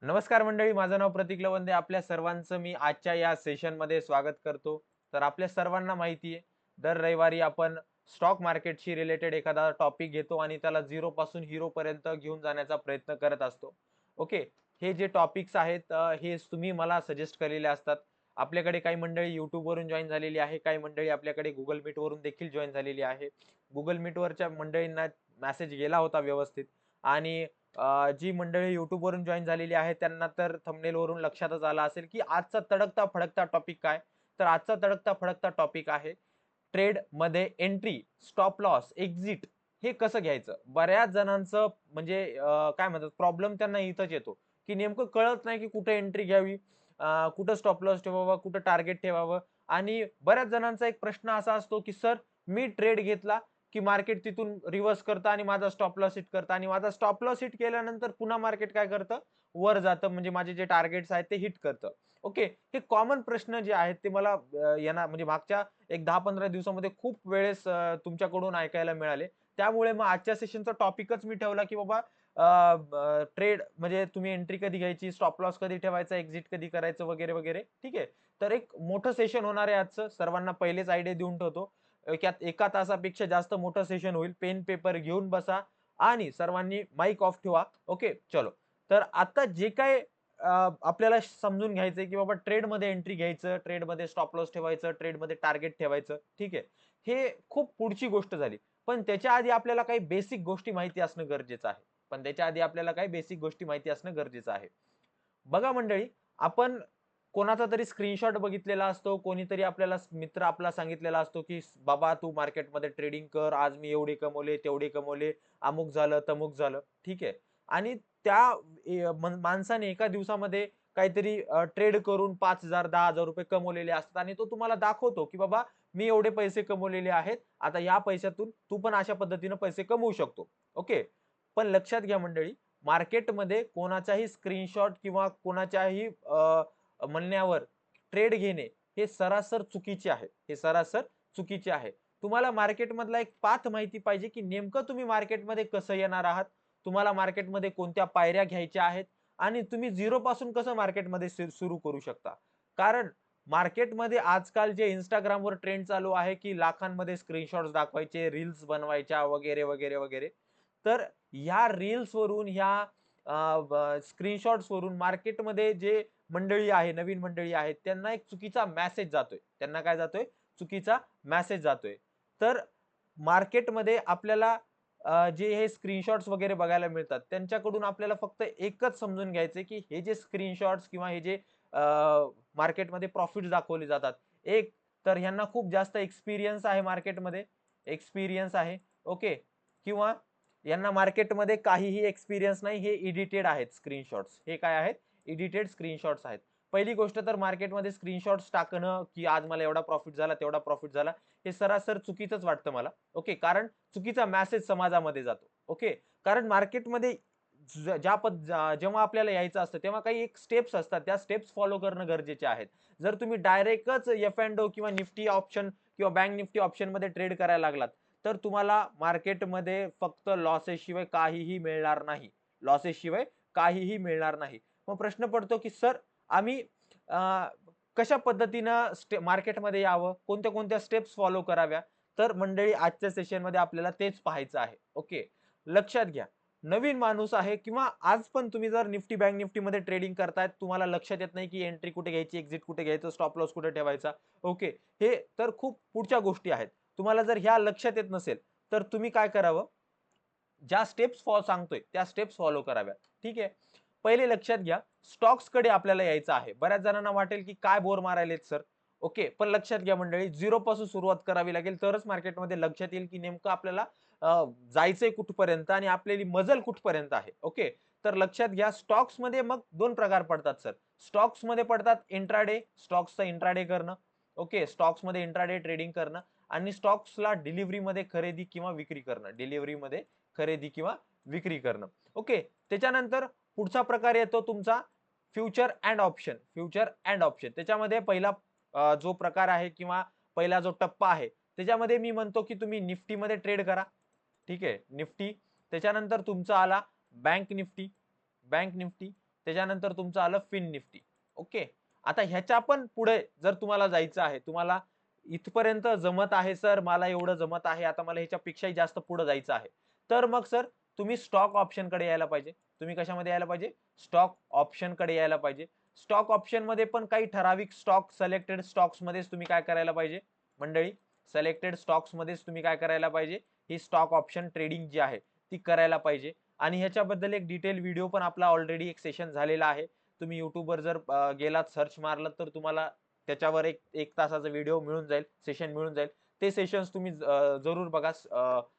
नमस्कार मंडळी, माझं नाव प्रतीक लवंदे. आपल्या सर्वांचं मी आजच्या या सेशनमध्ये स्वागत करतो. तर आपल्या सर्वांना माहिती आहे, दर रविवारी आपण स्टॉक मार्केटशी रिलेटेड एखादा टॉपिक घेतो आणि त्याला झिरो पासून हिरो पर्यंत घेऊन जाण्याचा प्रयत्न करत असतो. ओके. हे जे टॉपिक्स आहेत हे तुम्ही मला सजेस्ट केलेले असतात. आपल्याकडे काही मंडळी YouTubeवरून जॉइन झालेली आहे, काही मंडळी आपल्याकडे Google Meetवरून देखील जॉइन झालेली आहे. Google Meetवरच्या मंडळींना मेसेज गेला होता व्यवस्थित आणि जी मंडळी YouTubeवरून जॉइन झालेली आहे त्यांना तर थंबनेलवरून लक्षातच आलं असेल, की आजचा तडकता फडकता टॉपिक काय? तर आजचा तडकता फडकता टॉपिक आहे ट्रेडमध्ये एंट्री, स्टॉप लॉस, एक्झिट हे कसं घ्यायचं? बऱ्याच जणांचं म्हणजे काय म्हणतात प्रॉब्लेम त्यांना इथंच येतो, की नेमकं कळत नाही की कुठे एंट्री घ्यावी, कुठं स्टॉप लॉस ठेवावा, कुठं टार्गेट ठेवावं आणि बऱ्याच जणांचा एक प्रश्न असा असतो, की सर मी ट्रेड घेतला की मार्केट तिथून रिव्हर्स करतं आणि माझा स्टॉप लॉस हिट करतं आणि माझा स्टॉप लॉस हिट केल्यानंतर पुन्हा मार्केट काय करतं वर जातं म्हणजे माझे जे टार्गेट्स आहेत ते हिट करतं. ओके. हे कॉमन प्रश्न जे आहेत ते मला येणार म्हणजे मागच्या एक 10-15 दिवसामध्ये खूप वेळेस तुमच्याकडून ऐकायला मिळाले. त्यामुळे मग आजच्या सेशनचा टॉपिकच मी ठेवला की बाबा ट्रेड म्हणजे तुम्ही एंट्री कधी घ्यायची, स्टॉप लॉस कधी ठेवायचा, एक्झिट कधी करायचं वगैरे, वगैरे. ठीक आहे. तर एक मोठं सेशन होणार आहे आजचं. सर्वांना पहिलेच आयडिया देऊन ठेवतो. एका तासापेक्षा जास्त मोठं सेशन होईल. पेन पेपर घेऊन बसा आणि सर्वांनी माईक ऑफ ठेवा. ओके, चलो. तर आता जे काही आपल्याला समजून घ्यायचंय, की बाबा ट्रेडमध्ये एंट्री घ्यायचं, ट्रेडमध्ये स्टॉप लॉस ठेवायचं, ट्रेडमध्ये टार्गेट ठेवायचं. ठीक आहे. हे खूप पुढची गोष्ट झाली. पण त्याच्या आधी आपल्याला काही बेसिक गोष्टी माहिती असणं गरजेचं आहे. बघा मंडळी, आपण कोणाचा तरी स्क्रीनशॉट बघितलेला असतो, कोणीतरी आपल्याला मित्र आपला सांगितलेला असतो, की "बाबा तू मार्केटमध्ये ट्रेडिंग कर, आज मी एवढे कमवले, तेवढे कमवले, अमुक झालं, तमुक झालं." ठीक आहे. आणि त्या माणसाने एका दिवसामध्ये काहीतरी ट्रेड करून 5,000 ₹10,000 कमवलेले असतात आणि तो तुम्हाला दाखवतो, की "बाबा मी एवढे पैसे कमवलेले आहेत. आता या पैशातून तू पण अशा पद्धतीने पैसे कमवू शकतो." ओके. पण लक्षात घ्या मंडळी, मार्केटमध्ये कोणाचाही स्क्रीनशॉट किंवा कोणाच्याही म्हणण्यावर ट्रेड घेणे हे सरासर चुकीचे आहे. हे सरासर चुकीचे आहे. तुम्हाला मार्केटमधला एक पाथ माहिती पाहिजे, की नेमकं तुम्ही मार्केटमध्ये कसं येणार आहात. तुम्हाला मार्केटमध्ये कोणत्या पायऱ्या घ्यायच्या आहेत आणि तुम्ही झिरोपासून कसं मार्केटमध्ये सुरू करू शकता. कारण मार्केटमध्ये आजकाल जे Instagramवर ट्रेंड चालू आहे, की लाखांमध्ये स्क्रीनशॉट्स दाखवायचे, रील्स बनवायच्या वगैरे, वगैरे, वगैरे. तर ह्या रील्सवरून ह्या स्क्रीनशॉट्सवरून मार्केटमध्ये जे मंडळी आहे, नवीन मंडळी आहेत, त्यांना एक चुकीचा मेसेज जातोय. त्यांना काय जातोय? चुकीचा मेसेज जातोय. तर मार्केटमध्ये आपल्याला जे हे स्क्रीनशॉट्स वगैरे बघायला मिळतात, त्यांच्याकडून आपल्याला फक्त एकच समजून घ्यायचंय, की हे जे स्क्रीनशॉट्स किंवा हे जे मार्केटमध्ये प्रॉफिट्स दाखवले जातात. एक तर ह्यांना खूप जास्त एक्सपिरियन्स आहे मार्केटमध्ये, एक्सपिरियन्स आहे. ओके. किंवा यांना मार्केटमध्ये काहीही एक्सपिरियन्स नाही. हे एडिटेड आहेत स्क्रीनशॉट्स. हे काय आहेत? एडिटेड स्क्रीनशॉट्स आहेत. पहिली गोष्ट तर मार्केटमध्ये स्क्रीनशॉट्स टाकणं, की आज मला एवढा प्रॉफिट झाला, तेवढा प्रॉफिट झाला, हे सरासर चुकीचंच वाटतं मला. ओके. कारण चुकीचा मेसेज समाजामध्ये जातो. ओके. कारण मार्केटमध्ये जेव्हा आपल्याला यायचं असतं, तेव्हा काही एक स्टेप्स असतात. त्या स्टेप्स फॉलो करणं गरजेचे आहेत. जर तुम्ही डायरेक्टच एफ-एंड-ओ किंवा निफ्टी ऑप्शन किंवा बँक निफ्टी ऑप्शनमध्ये ट्रेड करायला लागलात, तर तुम्हाला मार्केटमध्ये फक्त लॉसेस शिवाय काहीही मिळणार नाही. लॉसेस शिवाय काहीही मिळणार नाही. मग प्रश्न पडतो, की सर आम्ही अ, कशा पद्धतीनं मार्केटमध्ये यावं? कोणत्या-कोणत्या स्टेप्स फॉलो कराव्या? तर मंडळी आजच्या सेशनमध्ये आपल्याला तेच पाहायचं आहे. ओके. लक्षात घ्या. नवीन माणूस आहे किंवा आज पण तुम्ही जर निफ्टी, बँक निफ्टीमध्ये ट्रेडिंग करतायत, तुम्हाला लक्षात येत नाही, की एंट्री कुठे घ्यायची, एक्झिट कुठे घ्यायचं, स्टॉप लॉस कुठे ठेवायचा. ओके. हे तर खूप पुढच्या गोष्टी आहेत. तुम्हाला जर ह्या लक्षात येत नसेल, तर तुम्ही काय करावं, ज्या स्टेप्स सांगतोय त्या स्टेप्स फॉलो कराव्या. ठीक आहे. पहिले लक्षात घ्या, स्टॉक्सकडे आपल्याला यायचं आहे. बऱ्याच जणांना वाटेल, की काय बोर मारायलेत सर. ओके. पण लक्षात घ्या मंडळी, झिरो पासून सुरुवात करावी लागेल. तरच मार्केटमध्ये लक्षात येईल, की नेमकं आपल्याला जायचंय कुठपर्यंत आणि आपल्याली मजल कुठपर्यंत आहे. ओके. तर लक्षात घ्या, स्टॉक्समध्ये मग 2 प्रकार पडतात सर. स्टॉक्समध्ये पडतात इंट्राडे, स्टॉक्सचा इंट्राडे करणं. ओके. स्टॉक्समध्ये इंट्राडे ट्रेडिंग करणं आणि स्टॉक्सला डिलिव्हरीमध्ये खरेदी किंवा विक्री करणं. डिलिव्हरीमध्ये खरेदी किंवा विक्री करणं. ओके. त्याच्यानंतर पुढचा प्रकार येतो तुमचा future and option. Future and option. त्याच्यामध्ये पहिला जो प्रकार आहे किंवा पहिला जो टप्पा आहे, त्याच्यामध्ये मी म्हणतो की तुम्ही निफ्टीमध्ये ट्रेड करा. ठीक आहे. निफ्टी. त्याच्यानंतर तुमचा आला बँक निफ्टी. Bank Nifty. त्याच्यानंतर तुमचं आलं फिन निफ्टी. ओके, आता ह्याच्या पण पुढे जर तुम्हाला जायचं आहे, तुम्हाला इथपर्यंत जमत आहे सर, मला एवढं जमत आहे, आता मला ह्याच्यापेक्षाही जास्त पुढे जायचं आहे, तर मग सर तुम्ही स्टॉक ऑप्शन कडे यायला पाहिजे. तुम्ही कशामध्ये यायला पाहिजे? स्टॉक ऑप्शन कडे यायला पाहिजे. स्टॉक ऑप्शन मध्ये पण काही ठराविक स्टॉक, सिलेक्टेड स्टॉक्स मध्येच तुम्ही काय करायला पाहिजे मंडळी? सिलेक्टेड स्टॉक्स मध्येच तुम्ही काय करायला पाहिजे? ही स्टॉक ऑप्शन ट्रेडिंग जी आहे ती करायला पाहिजे. आणि ह्याच्याबद्दल एक डिटेल व्हिडिओ पण आपला ऑलरेडी एक सेशन झालेला आहे. तुम्ही युट्यूबवर जर गेलात, सर्च मारलात, तर तुम्हाला त्याच्यावर एक तासाचा व्हिडिओ मिळून जाईल, सेशन मिळून जाईल. ते सेशन्स तुम्ही जरूर बघा.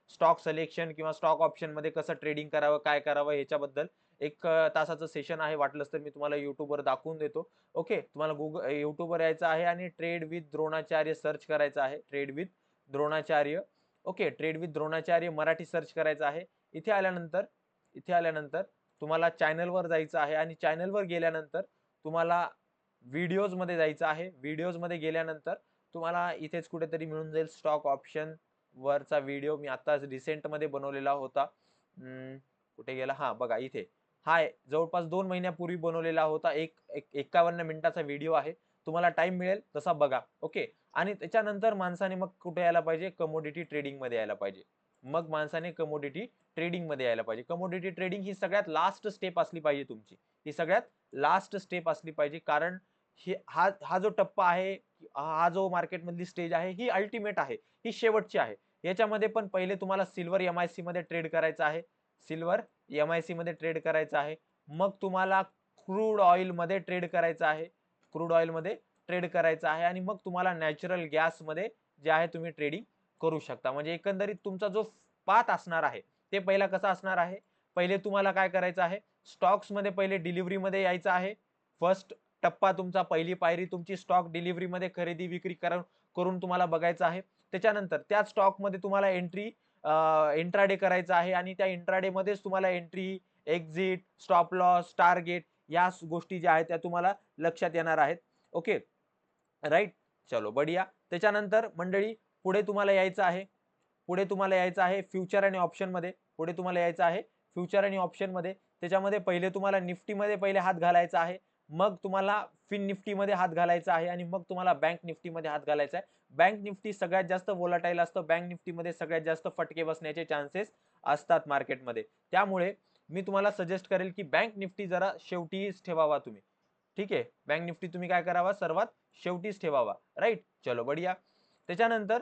स्टॉक सिलेक्शन किंवा स्टॉक ऑप्शन मध्ये कसं ट्रेडिंग करावं, काय करावं ह्याच्याबद्दल एक तासाचं सेशन आहे. वाटलंच तर मी तुम्हाला युट्यूबवर दाखवून देतो. ओके, तुम्हाला युट्यूबवर यायचं आहे आणि ट्रेड विथ द्रोणाचार्य सर्च करायचं आहे. Trade with Dronacharya. Okay, trade with Dronacharya Marathi search करायचं आहे. इथे आल्यानंतर तुम्हाला चॅनलवर जायचं आहे आणि चॅनलवर गेल्यानंतर तुम्हाला व्हिडिओज मध्ये जायचं आहे. व्हिडिओज मध्ये गेल्यानंतर तुम्हाला इथेच कुठेतरी मिळून जाईल स्टॉक ऑप्शन वरचा व्हिडिओ. मी आता रिसेंट मध्ये बनवलेला होता. कुठे गेला? हा बघा इथे. हा जवळपास 2 महिन्यापूर्वी बनवलेला होता. एक 51 मिनिटाचा व्हिडिओ आहे. तुम्हाला टाइम मिळेल तसा बघा. ओके, आणि त्याच्यानंतर माणसाने मग कुठे यायला पाहिजे? कमोडिटी ट्रेडिंग मध्ये यायला पाहिजे. मग माणसाने कमोडिटी ट्रेडिंग मध्ये यायला पाहिजे. कमोडिटी ट्रेडिंग ही सगळ्यात लास्ट स्टेप असली पाहिजे तुमची. ही सगळ्यात लास्ट स्टेप असली पाहिजे, कारण हा जो टप्पा आहे, हा जो मार्केट मधली स्टेज आहे, ही अल्टिमेट आहे, ही शेवटची आहे. याच्यामध्ये पण पहिले तुम्हाला सिल्वर एमआयसी मध्ये ट्रेड करायचं आहे. सिल्वर एमआयसी मध्ये ट्रेड करायचं आहे. मग तुम्हाला क्रूड ऑइल मध्ये ट्रेड करायचं आहे. क्रूड ऑइल मध्ये ट्रेड करायचं आहे आणि मग तुम्हाला नॅचरल गॅस मध्ये जे आहे तुम्ही ट्रेडिंग करू शकता. म्हणजे एकंदरीत तुमचा जो पाथ असणार आहे ते पहिला कसा असणार आहे? पहिले तुम्हाला काय करायचं आहे? स्टॉक्स मध्ये पहिले डिलिव्हरी मध्ये यायचं आहे. फर्स्ट टप्पा तुमचा, पहिली पायरी तुमची स्टॉक डिलिव्हरी मध्ये खरेदी विक्री करून तुम्हाला बघायचं आहे. त्याच्यानंतर त्या स्टॉक मध्ये तुम्हाला इंट्राडे करायचा आहे आणि त्या इंट्राडे मध्येच तुम्हाला entry, exit, stop loss, target या गोष्टी ज्या आहेत त्या तुम्हाला लक्षात येणार आहेत. ओके, राईट, चलो बढिया. त्याच्यानंतर मंडळी पुढे तुम्हाला यायचं आहे. फ्युचर आणि ऑप्शन मध्ये. पुढे तुम्हाला यायचं आहे फ्युचर आणि ऑप्शन मध्ये. त्याच्यामध्ये पहिले तुम्हाला निफ्टी मध्ये पहिले हात घालायचा आहे. मग तुम्हाला फिन निफ्टी मध्ये हात घालायचा आहे आणि मग तुम्हाला बँक निफ्टी मध्ये हात घालायचा आहे. बँक निफ्टी सगळ्यात जास्त वोलाटाईल असतं. बँक निफ्टी मध्ये सगळ्यात जास्त फटके बसण्याचे चान्सेस असतात मार्केटमध्ये. त्यामुळे मी तुम्हाला सजेस्ट करेल की बँक निफ्टी जरा शेवटीच ठेवावा तुम्ही. ठीक आहे, बँक निफ्टी तुम्ही काय करावा? सर्वात शेवटीच ठेवावा. राईट, चलो बढिया. त्याच्यानंतर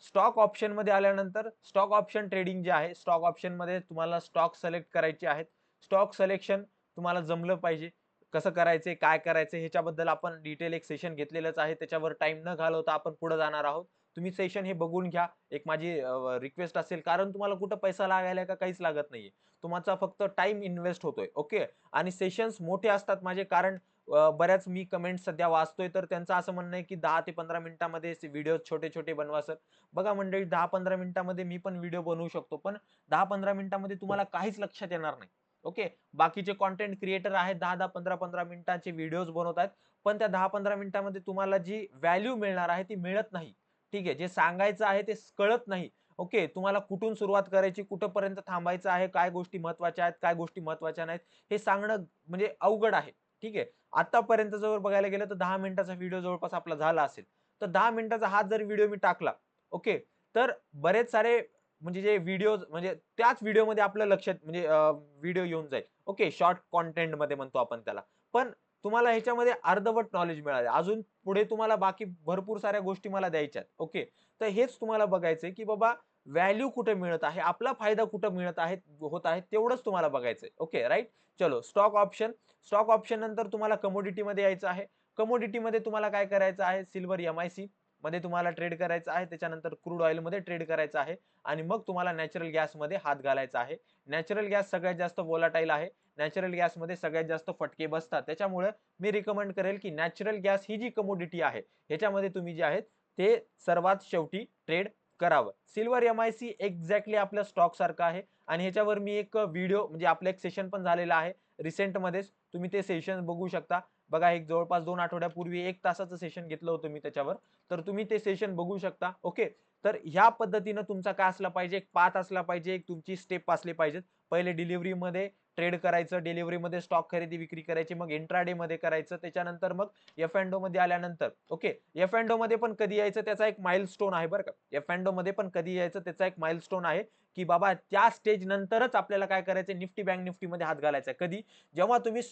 स्टॉक ऑप्शन मध्ये आल्यानंतर स्टॉक ऑप्शन ट्रेडिंग जे आहे, स्टॉक ऑप्शन मध्ये तुम्हाला स्टॉक सिलेक्ट करायचे आहेत. स्टॉक सिलेक्शन तुम्हाला जमलं पाहिजे. कसं करायचंय, काय करायचंय ह्याच्याबद्दल आपण डिटेल एक सेशन घेतलेलंच आहे. त्याच्यावर टाइम न घालवता आपण पुढे जाणार आहोत. तुम्ही सेशन हे बघून घ्या. एक माझी रिक्वेस्ट असेल, कारण तुम्हाला कुठं पैसा लागायला का काहीच लागत नाहीये. तुमचा फक्त टाइम इन्व्हेस्ट होतोय. ओके, आणि सेशन्स मोठे असतात माझे, कारण बऱ्याच मी कमेंट सध्या वाचतोय, तर त्यांचं असं म्हणणं आहे की 10 ते 15 मिनिटांमध्ये व्हिडिओ छोटे छोटे बनवा सर. बघा मंडळी, 10-15 मिनिटांमध्ये मी पण व्हिडिओ बनवू शकतो, पण 10-15 मिनिटांमध्ये तुम्हाला काहीच लक्षात येणार नाही. ओके, बाकीचे कॉन्टेंट क्रिएटर आहेत 10-10, 15-15 मिनिटांचे व्हिडिओज बनवतात, पण त्या 10-15 मिनिटांमध्ये तुम्हाला जी व्हॅल्यू मिळणार आहे ती मिळत नाही. ठीक आहे, जे सांगायचं आहे ते कळत नाही. ओके, तुम्हाला कुठून सुरुवात करायची, कुठपर्यंत थांबायचं आहे, काय गोष्टी महत्वाच्या आहेत, काय गोष्टी महत्वाच्या नाहीत, हे सांगणं म्हणजे अवघड आहे. ठीक आहे, आतापर्यंत जर बघायला गेलं तर 10 मिनिटाचा व्हिडिओ जवळपास आपला झाला असेल, तर 10 मिनिटाचा हा जर व्हिडिओ मी टाकला, ओके, तर बरेच सारे म्हणजे जे व्हिडिओ म्हणजे त्याच व्हिडिओमध्ये आपलं लक्षात म्हणजे व्हिडिओ येऊन जाईल. ओके, शॉर्ट कॉन्टेंट मध्ये म्हणतो आपण त्याला. पण तुम्हाला ह्याच्यामध्ये अर्धवट नॉलेज मिळाले, अजून पुढे तुम्हाला बाकी भरपूर साऱ्या गोष्टी मला द्यायच्या. ओके, तर हेच तुम्हाला बघायचंय की बाबा व्हॅल्यू कुठे मिळत आहे, आपला फायदा कुठे मिळत आहे, होत आहे, तेवढंच तुम्हाला बघायचंय. ओके, राईट, चलो स्टॉक ऑप्शन. स्टॉक ऑप्शन नंतर तुम्हाला कमोडिटी मध्ये यायचं आहे. कमोडिटी मध्ये तुम्हाला काय करायचं आहे? सिल्वर एमआयसी मध्ये तुम्हाला ट्रेड करायचं आहे. त्याच्यानंतर क्रूड ऑइल मध्ये ट्रेड करायचं आहे आणि मग तुम्हाला नॅचरल गॅस मध्ये हात घालायचा आहे. नॅचरल गॅस सगळ्यात जास्त वोलाटाईल आहे. नॅचरल गॅस मध्ये सगळ्यात जास्त फटके बसतात. त्याच्यामुळे मी रिकमेंड करेल की नॅचरल गॅस ही जी कमोडिटी आहे ह्याच्यामध्ये तुम्ही जे आहेत ते सर्वात शेवटी ट्रेड करावं. सिल्वर एमआयसी एक्झॅक्टली आपल्या स्टॉक सारखं आहे आणि ह्याच्यावर मी एक व्हिडिओ म्हणजे आपलं एक सेशन पण झालेलं आहे रिसेंट मध्येच. तुम्ही ते सेशन बघू शकता. बघा, एक जवळपास 2 आठवड्यापूर्वी 1 तासाचं सेशन घेतलं होतं मी त्याच्यावर, तर तुम्ही ते सेशन बघू शकता. ओके, तर ह्या पद्धतीनं तुमचा काय असला पाहिजे? एक पाथ असला पाहिजे, एक तुमची स्टेप असली पाहिजेत. पहिले डिलिव्हरी मध्ये ट्रेड करायचं, डिलिव्हरीमध्ये स्टॉक खरेदी विक्री करायची, मग इंट्राडे मध्ये करायचं, त्याच्यानंतर मग एफ अँड ओ मध्ये आल्यानंतर ओके एफ अँड ओ मध्ये पण कधी यायचं त्याचा एक माइलस्टोन आहे बरं का. एफ अँड ओ मध्ये पण कधी यायचं त्याचा एक माइलस्टोन आहे की बाबा त्या स्टेज नंतरच आपल्याला काय करायचं, निफ्टी बँक निफ्टी मध्ये हात घालायचा. कधी? जेव्हा तुम्ही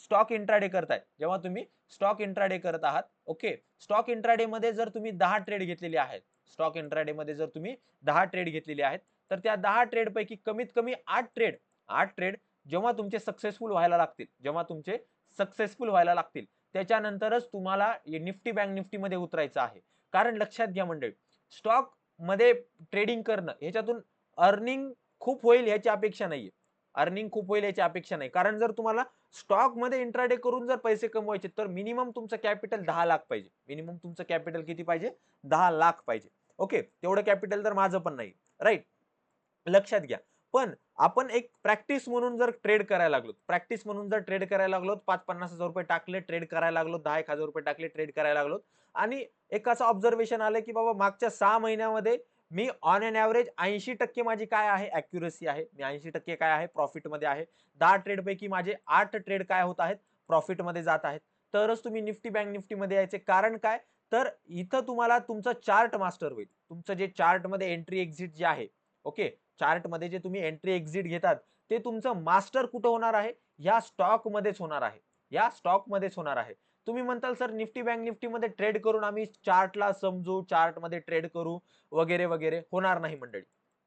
स्टॉक इंट्राडे करताय, जेव्हा तुम्ही स्टॉक इंट्राडे करत आहात. ओके स्टॉक इंट्राडे मध्ये जर तुम्ही 10 ट्रेड घेतलेले आहेत, स्टॉक इंट्राडे मध्ये जर तुम्ही 10 ट्रेड घेतलेले आहेत, तर त्या 10 ट्रेड पैकी कमीत कमी 8 ट्रेड जेव्हा तुमचे सक्सेसफुल व्हायला लागतील, जेव्हा तुमचे सक्सेसफुल व्हायला लागतील, त्याच्यानंतरच तुम्हाला निफ्टी बँक निफ्टी मध्ये उतरायचं आहे. कारण लक्षात घ्या मंडळी, स्टॉक मध्ये ट्रेडिंग करणं ह्याच्यातून अर्निंग खूप होईल ह्याची अपेक्षा नाहीये. अर्निंग खूप होईल याची अपेक्षा नाही. कारण जर तुम्हाला स्टॉक मध्ये इंट्राडे करून जर पैसे कमवायचे तर मिनिमम तुमचं कॅपिटल 10 लाख पाहिजे. मिनिमम तुमचं कॅपिटल किती पाहिजे? 10 लाख पाहिजे. ओके तेवढं कॅपिटल तर माझं पण नाही, राईट? लक्षात घ्या. पण आपण एक प्रॅक्टिस म्हणून जर ट्रेड करायला लागलो, प्रॅक्टिस म्हणून जर ट्रेड करायला लागलो, 5-50 हजार रुपये टाकले, ट्रेड करायला लागलो, 10-1 हजार रुपये टाकले, ट्रेड करायला लागलो, आणि एक असं ऑब्झर्वेशन आलं की बाबा मागच्या 6 महिन्यामध्ये मी ऑन एन ॲव्हरेज 80% माझी काय आहे ॲक्युरसी आहे. मी 80% काय आहे प्रॉफिटमध्ये आहे. 10 ट्रेड पैकी माझे 8 ट्रेड काय होत आहेत प्रॉफिटमध्ये जात आहेत. तरच तुम्ही निफ्टी बँक निफ्टीमध्ये यायचे. कारण काय? तर इथं तुम्हाला तुमचं चार्ट मास्टर होईल. तुमचं जे चार्टमध्ये एंट्री एक्झिट जे आहे, ओके चार्ट मध्ये जे तुम्ही एंट्री एक्झिट घेतात ते तुमचं मास्टर कुठं होणार आहे? या स्टॉक मध्येच होणार आहे. या स्टॉक मध्येच होणार आहे. तुम्ही म्हणताल सर निफ्टी बँक निफ्टी मध्ये ट्रेड करून आम्ही चार्टला समजू, चार्ट मध्ये ट्रेड करू वगैरे वगैरे. होणार नाही मंडळी,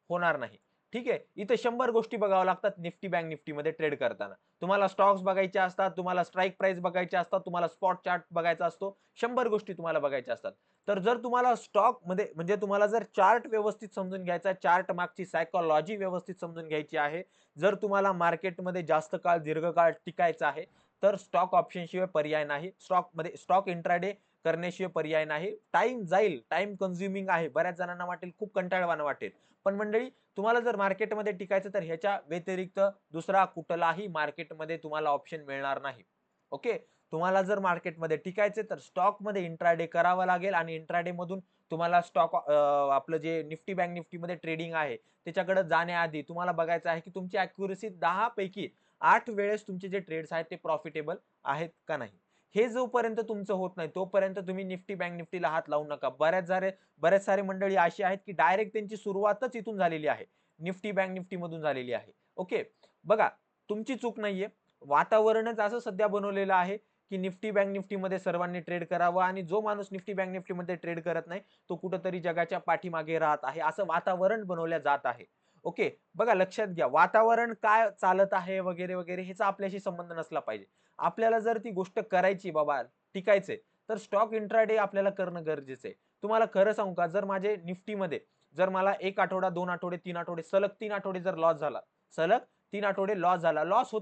होणार नाही. ठीक आहे. इथे 100 गोष्टी बघाव्या लागतात निफ्टी बँक निफ्टी मध्ये ट्रेड करताना. तुम्हाला स्टॉक्स बघायचे असतात, तुम्हाला स्ट्राईक प्राइस बघायचे असतात, तुम्हाला स्पॉट चार्ट बघायचा असतो. 100 गोष्टी तुम्हाला बघायच्या असतात. तर जर तुम्हाला स्टॉक मध्ये म्हणजे तुम्हाला जर चार्ट व्यवस्थित समजून घ्यायचा, चार्ट मागची सायकोलॉजी व्यवस्थित समजून घ्यायची आहे, जर तुम्हाला मार्केटमध्ये जास्त काळ दीर्घकाळ टिकायचं आहे, तर स्टॉक ऑप्शन शिवाय पर्याय नाही. स्टॉक मध्ये स्टॉक इंट्राडे करण्याशिवाय पर्याय नाही. टाइम जाईल, टाइम कन्झ्युमिंग आहे. बऱ्याच जणांना वाटेल खूप कंटाळवाणं वाटेल. पण मंडळी तुम्हाला जर मार्केटमध्ये टिकायचं तर ह्याच्या व्यतिरिक्त दुसरा कुठलाही मार्केटमध्ये तुम्हाला ऑप्शन मिळणार नाही. ओके तुम्हाला जर मार्केटमध्ये टिकायचे तर स्टॉक मध्ये इंट्राडे करावा लागेल, आणि इंट्राडे मधून तुम्हाला स्टॉक आपलं जे निफ्टी बँक निफ्टी मध्ये ट्रेडिंग आहे त्याच्याकडे जाण्याआधी तुम्हाला बघायचं आहे की तुमची अॅक्युरसी 10 पैकी 8 वेळेस तुमचे जे ट्रेड्स आहेत ते प्रॉफिटेबल आहेत का नाही. हे जोपर्यंत तुमचं होत नाही तोपर्यंत तुम्ही निफ्टी बँक निफ्टीला हात लावू नका. बऱ्याच सारे मंडळी अशी आहेत की डायरेक्ट त्यांची सुरुवातच इथून झालेली आहे, निफ्टी बँक निफ्टी मधून झालेली आहे. ओके बघा तुमची चूक नाहीये, वातावरणच असं सध्या बनवलेलं आहे की निफ्टी बँक निफ्टी मध्ये सर्वांनी ट्रेड करावं, आणि जो माणूस निफ्टी बँक निफ्टी मध्ये ट्रेड करत नाही तो कुठंतरी जगाच्या पाठीमागे राहत आहे, असं वातावरण बनवल्या जात आहे. ओके बघा लक्षात घ्या, वातावरण काय चालत आहे वगैरे वगैरे ह्याचा आपल्याशी संबंध नसला पाहिजे. आपल्याला जर ती गोष्ट करायची बाबा टिकायचंय तर स्टॉक इंट्राडे आपल्याला करणं गरजेचं आहे. तुम्हाला खरं सांगू का, जर माझे निफ्टीमध्ये जर मला 1 आठवडा 2 आठवडे 3 आठवडे सलग 3 आठवडे जर लॉस झाला, सलग 3 आठवडे लॉस झाला, लॉस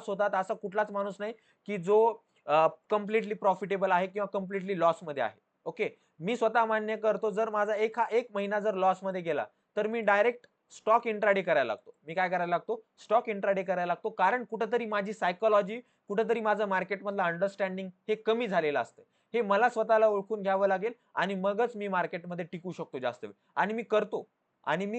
होतात असा कुठलाच माणूस नाही की जो कम्प्लिटली प्रॉफिटेबल आहे किंवा कम्प्लिटली लॉस मध्ये आहे. ओके मी स्वतः मान्य करतो, जर माझा एक महिना जर लॉस मध्ये गेला तर मी डायरेक्ट स्टॉक इंट्राडे करायला लागतो. मी काय करायला लागतो? स्टॉक इंट्राडे करायला लागतो. कारण कुठंतरी माझी सायकोलॉजी, कुठंतरी माझं मार्केटमधलं अंडरस्टँडिंग हे कमी झालेलं असतं. हे मला स्वतःला ओळखून घ्यावं लागेल, आणि मगच मी मार्केटमध्ये टिकू शकतो जास्त वेळ, आणि मी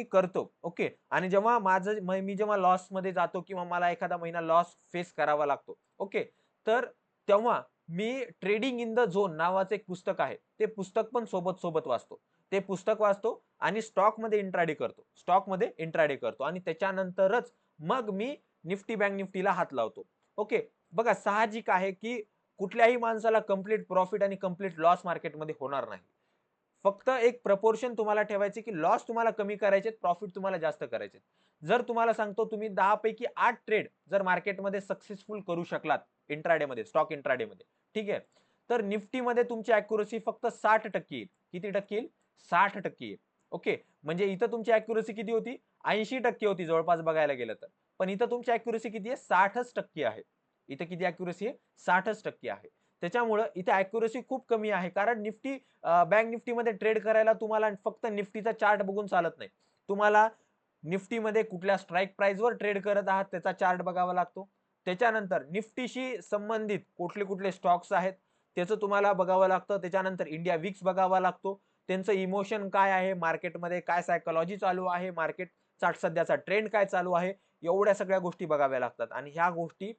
करतो. ओके आणि जेव्हा मी जेव्हा लॉस मध्ये जातो किंवा मला एखादा महिना लॉस फेस करावा लागतो, ओके तर तेव्हा मी ट्रेडिंग इन द झोन नावाचं एक पुस्तक आहे, ते पुस्तक पण सोबत सोबत वाचतो. ते पुस्तक वाचतो आणि स्टॉक मध्ये इंट्राडे करतो आणि त्याच्यानंतरच मग मी निफ्टी बँक निफ्टीला हात लावतो. ओके बघा साहजिक आहे की कुठल्याही माणसाला कंप्लीट प्रॉफिट आणि कंप्लीट लॉस मार्केटमध्ये होणार नाही. फक्त एक प्रपोर्शन तुम्हाला ठेवायचे की लॉस तुम्हाला कमी करायचे, प्रॉफिट तुम्हाला जास्त करायचे. जर तुम्हाला सांगतो तुम्ही 10 पैकी 8 ट्रेड जर मार्केटमध्ये सक्सेसफुल करू शकलात इंट्राडे मध्ये, स्टॉक इंट्राडे मध्ये, ठीक आहे, तर निफ्टी मध्ये तुमची अॅक्युरसी फक्त 60% येईल. किती टक्के येईल? 60% येईल. ओके म्हणजे इथं तुमची अॅक्युरसी किती होती? 80% होती जवळपास बघायला गेलं तर. पण इथं तुमची अॅक्युरसी किती आहे? 60% आहे. इथं किती अॅक्युरसी आहे? 60% आहे. त्याच्यामुळे इथे अॅक्युरसी खूप कमी आहे. कारण निफ्टी बँक निफ्टी मध्ये ट्रेड करायला तुम्हाला फक्त निफ्टीचा चार्ट बघून चालत नाही. तुम्हाला निफ्टी मध्ये कुठल्या स्ट्राईक प्राइस वर ट्रेड करत आहात त्याचा चार्ट बघावा लागतो. त्याच्यानंतर निफ्टीशी संबंधित कुठले कुठले स्टॉक्स आहेत त्याचं तुम्हाला बघावं लागतं. त्याच्यानंतर इंडिया विक्स बघावा लागतो. त्यांचं इमोशन काय आहे मार्केटमध्ये, काय सायकोलॉजी चालू आहे, मार्केटचा सध्याचा ट्रेंड काय चालू आहे, एवढ्या सगळ्या गोष्टी बघाव्या लागतात आणि ह्या गोष्टी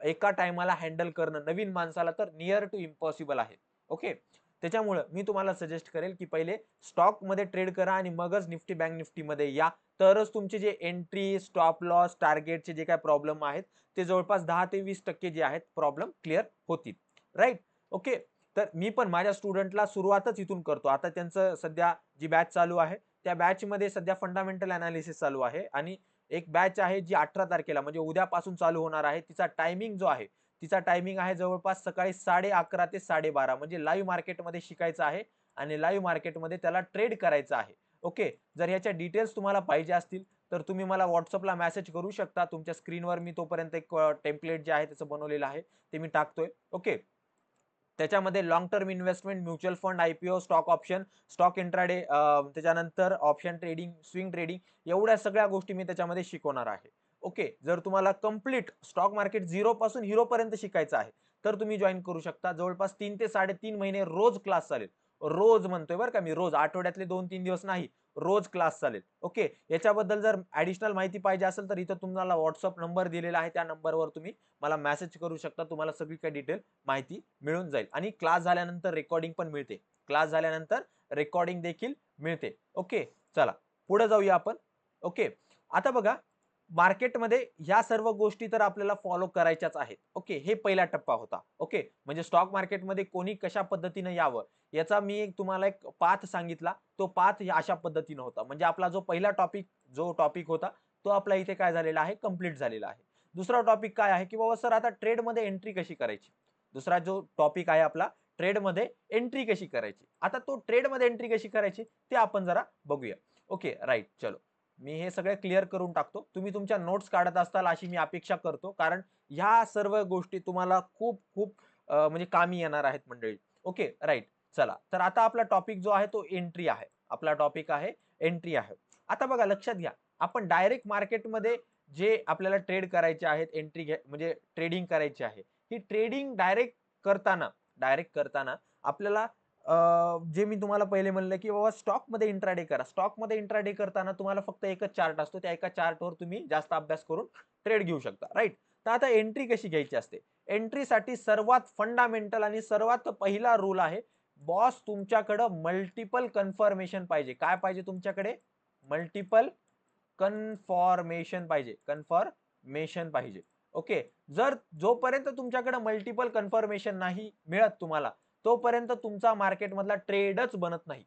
एका टायमाला हँडल करणं नवीन माणसाला तर नियर टू इम्पॉसिबल आहे. ओके, त्याच्यामुळे मी तुम्हाला सजेस्ट करेल की पहिले स्टॉक मध्ये ट्रेड करा आणि मगच निफ्टी बँक निफ्टी मध्ये या. तरच तुमचे जे एंट्री, स्टॉप लॉस, टार्गेटचे जे काही प्रॉब्लेम आहेत ते जवळपास 10 ते 20% जे आहेत प्रॉब्लेम क्लिअर होतील. राईट. ओके, तर मी पण माझ्या स्टुडंटला सुरुवातच इथून करतो. आता त्यांचं सध्या जी बॅच चालू आहे त्या बॅच मध्ये सध्या फंडामेंटल अनालिसिस चालू आहे आणि एक बॅच आहे जी 18 तारखेला म्हणजे उद्यापासून चालू होणार आहे. तिचा टायमिंग जो आहे तिचा टायमिंग आहे जवळपास सकाळी 11:30 ते 12:30 म्हणजे लाईव्ह मार्केटमध्ये शिकायचं आहे आणि लाईव्ह मार्केटमध्ये त्याला ट्रेड करायचं आहे. ओके, जर याच्या डिटेल्स तुम्हाला पाहिजे असतील तर तुम्ही मला व्हॉट्सअपला मेसेज करू शकता. तुमच्या स्क्रीनवर मी तोपर्यंत एक टेम्पलेट जे आहे त्याचं बनवलेलं आहे ते मी टाकतोय. ओके, त्याच्यामध्ये long term investment, mutual fund, IPO, stock option, stock intraday, त्याच्यानंतर ऑप्शन ट्रेडिंग, स्विंग ट्रेडिंग एवढ्या सगळ्या गोष्टी मी त्याच्यामध्ये शिकवणार आहे. ओके, जर तुम्हाला कंप्लीट स्टॉक मार्केट झिरो पासून हिरो पर्यंत शिकायचं आहे तर तुम्ही जॉईन करू शकता. जवळपास 3 ते 3.5 महिने रोज क्लास चालेल. रोज म्हणतोय बरं का मी, रोज, आठवड्यातले 2-3 दिवस नाही, रोज क्लास चालेल. ओके, याच्याबद्दल जर ऍडिशनल माहिती पाहिजे असेल तर इथं तुम्हाला व्हॉट्सअप नंबर दिलेला आहे, त्या नंबरवर तुम्ही मला मेसेज करू शकता. तुम्हाला सगळी काही डिटेल माहिती मिळून जाईल आणि क्लास झाल्यानंतर रेकॉर्डिंग पण मिळते. क्लास झाल्यानंतर रेकॉर्डिंग देखील मिळते. ओके, चला पुढे जाऊया आपण. ओके, आता बघा मार्केटमध्ये ह्या सर्व गोष्टी तर आपल्याला फॉलो करायच्याच आहेत. ओके, हे पहिला टप्पा होता. ओके, म्हणजे स्टॉक मार्केटमध्ये कोणी कशा पद्धतीने यावं याचा मी तुम्हाला एक पाथ सांगितला. तो पाथ अशा पद्धतीने होता. म्हणजे आपला जो टॉपिक होता तो आपला इथे काय झालेला आहे, कंप्लीट झालेला आहे. दुसरा टॉपिक काय आहे की बाबा सर आता ट्रेड मध्ये एंट्री कशी करायची. दुसरा जो टॉपिक आहे आपला ट्रेड मध्ये एंट्री कशी करायची. आता तो ट्रेड मध्ये एंट्री कशी करायची ते आपण जरा बघूया. ओके, राईट, चलो मी हे सगळे क्लिअर करून टाकतो. तुम्ही तुमच्या नोट्स काढत असताल अशी मी अपेक्षा करतो, कारण ह्या सर्व गोष्टी तुम्हाला खूप खूप म्हणजे कामी येणार आहेत मंडळी. Okay, right. चला, तर आता आपला टॉपिक जो आहे तो एंट्री आहे. आपला टॉपिक आहे एंट्री आहे. आता बघा लक्षात घ्या, आपण डायरेक्ट मार्केटमध्ये जे आपल्याला ट्रेड करायचे आहेत, एंट्री म्हणजे ट्रेडिंग करायची आहे. ही ट्रेडिंग डायरेक्ट करताना आपल्याला जे मी तुम्हाला पहिले म्हणलं की बाबा स्टॉक मध्ये इंट्राडे करा. स्टॉक मध्ये इंट्राडे करताना तुम्हाला फक्त एकच चार्ट असतो. त्या एका चार्टवर तुम्ही जास्त अभ्यास करून ट्रेड घेऊ शकता. राईट. तर आता एंट्री कशी घ्यायची असते. एंट्रीसाठी सर्वात फंडामेंटल आणि सर्वात पहिला रूल आहे, बॉस तुमच्याकडे मल्टिपल कन्फर्मेशन पाहिजे. काय पाहिजे तुमच्याकडे? मल्टिपल कन्फॉर्मेशन पाहिजे. कन्फर्मेशन पाहिजे. ओके, जर जोपर्यंत तुमच्याकडे मल्टिपल कन्फर्मेशन नाही मिळत तुम्हाला, तोपर्यंत तुमचा मार्केट मधला ट्रेडच बनत नाही.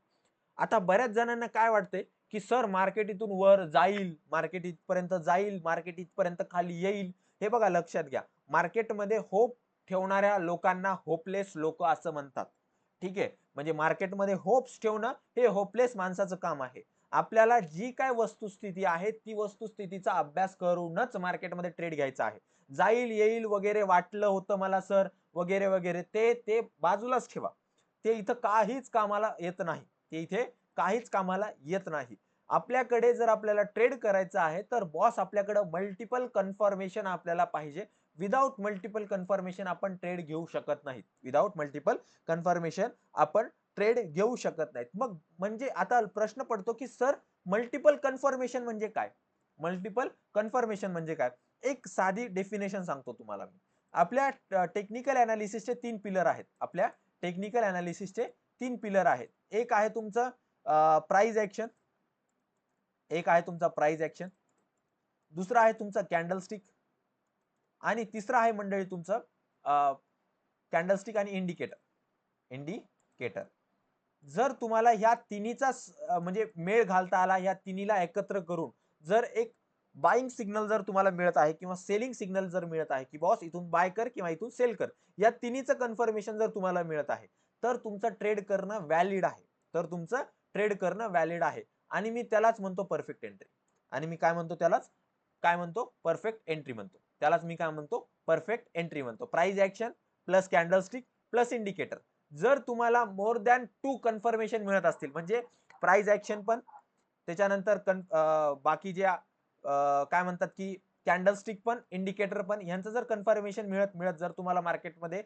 आता बऱ्याच जणांना काय वाटतंय की सर मार्केट इथून वर जाईल, मार्केट इथपर्यंत जाईल, मार्केट इथपर्यंत खाली येईल. हे बघा लक्षात घ्या, मार्केटमध्ये होप ठेवणाऱ्या लोकांना होपलेस लोक असं म्हणतात. ठीक आहे, म्हणजे मार्केटमध्ये होप्स ठेवणं हे होपलेस माणसाचं काम आहे. आपल्याला जी काय वस्तुस्थिती आहे ती वस्तुस्थितीचा अभ्यास करूनच मार्केटमध्ये ट्रेड घ्यायचा आहे. जाईल येईल वगैरे वाटलं होतं मला सर वगैरे वगैरे ते ते बाजूलाच ठेवा. ते इथं काहीच कामाला येत नाही. ते इथे काहीच कामाला येत नाही. आपल्याकडे जर आपल्याला ट्रेड करायचं आहे तर बॉस आपल्याकडे मल्टिपल कन्फर्मेशन आपल्याला पाहिजे. विदाउट मल्टिपल कन्फर्मेशन आपण ट्रेड घेऊ शकत नाही. विदाउट मल्टिपल कन्फर्मेशन आपण ट्रेड घेऊ शकत नाहीत. मग म्हणजे आता प्रश्न पडतो की सर मल्टिपल कन्फर्मेशन म्हणजे काय? मल्टिपल कन्फर्मेशन म्हणजे काय? एक साधी डेफिनेशन सांगतो तुम्हाला मी. आपल्या टेक्निकल अनालिसिसचे 3 पिलर आहेत. आपल्या टेक्निकल अनालिसिसचे 3 पिलर आहेत. एक आहे तुमचं प्राइस ऍक्शन, एक आहे तुमचा प्राइस ऍक्शन, दुसरा आहे तुमचा कॅन्डलस्टिक आणि तिसरा आहे मंडळी तुमचं कॅन्डलस्टिक आणि इंडिकेटर. जर तुम्हाला ह्या तिन्हीचा म्हणजे मेळ घालता आला, ह्या तिन्हीला एकत्र करून जर एक बाईंग सिग्नल जर तुम्हाला मिळत आहे किंवा सेलिंग सिग्नल जर मिळत आहे की बॉस इथून बाय कर किंवा इथून सेल कर, या तिन्हीचं कन्फर्मेशन जर तुम्हाला मिळत आहे तर तुमचं ट्रेड करणं व्हॅलिड आहे. तर तुमचं ट्रेड करणं व्हॅलिड आहे आणि मी त्यालाच म्हणतो परफेक्ट एंट्री. आणि मी काय म्हणतो त्यालाच? काय म्हणतो? परफेक्ट एंट्री म्हणतो. त्यालाच मी काय म्हणतो? परफेक्ट एंट्री म्हणतो. Price action plus candlestick plus indicator. जर तुम्हाला मोर दॅन 2 कन्फर्मेशन मिळत असतील, म्हणजे प्राइस ऍक्शन पण, त्याच्यानंतर बाकी जे काय म्हणतात की कॅन्डलस्टिक पण, इंडिकेटर पण, यांचं जर कन्फर्मेशन मिळत जर तुम्हाला मार्केटमध्ये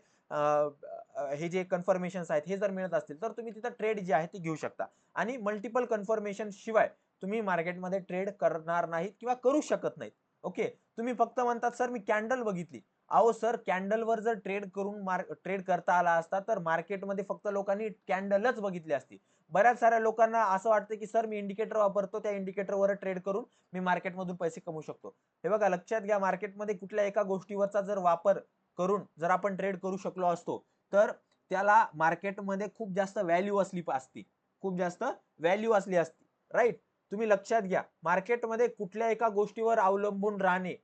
हे जे कन्फर्मेशन्स आहेत हे जर मिळत असतील तर तुम्ही तिथं ट्रेड जे आहे ते घेऊ शकता. आणि मल्टिपल कन्फर्मेशन शिवाय तुम्ही मार्केटमध्ये ट्रेड करणार नाहीत किंवा करू शकत नाहीत. ओके, तुम्ही फक्त म्हणतात सर मी कॅन्डल बघितली. अहो सर, कॅन्डलवर जर ट्रेड करता आला असता तर मार्केटमध्ये फक्त लोकांनी कॅन्डलच बघितली असती. बऱ्याच साऱ्या लोकांना असं वाटतं की सर मी इंडिकेटर वापरतो, त्या इंडिकेटरवर ट्रेड करून मी मार्केटमधून पैसे कमवू शकतो. हे बघा, लक्षात घ्या, मार्केटमध्ये कुठल्या एका गोष्टीवरचा जर वापर करून जर आपण ट्रेड करू शकलो असतो तर त्याला मार्केटमध्ये खूप जास्त व्हॅल्यू असती, खूप जास्त व्हॅल्यू असली असती, राईट. तुम्ही लक्षात घ्या, मार्केटमध्ये कुठल्या एका गोष्टीवर अवलंबून राहणे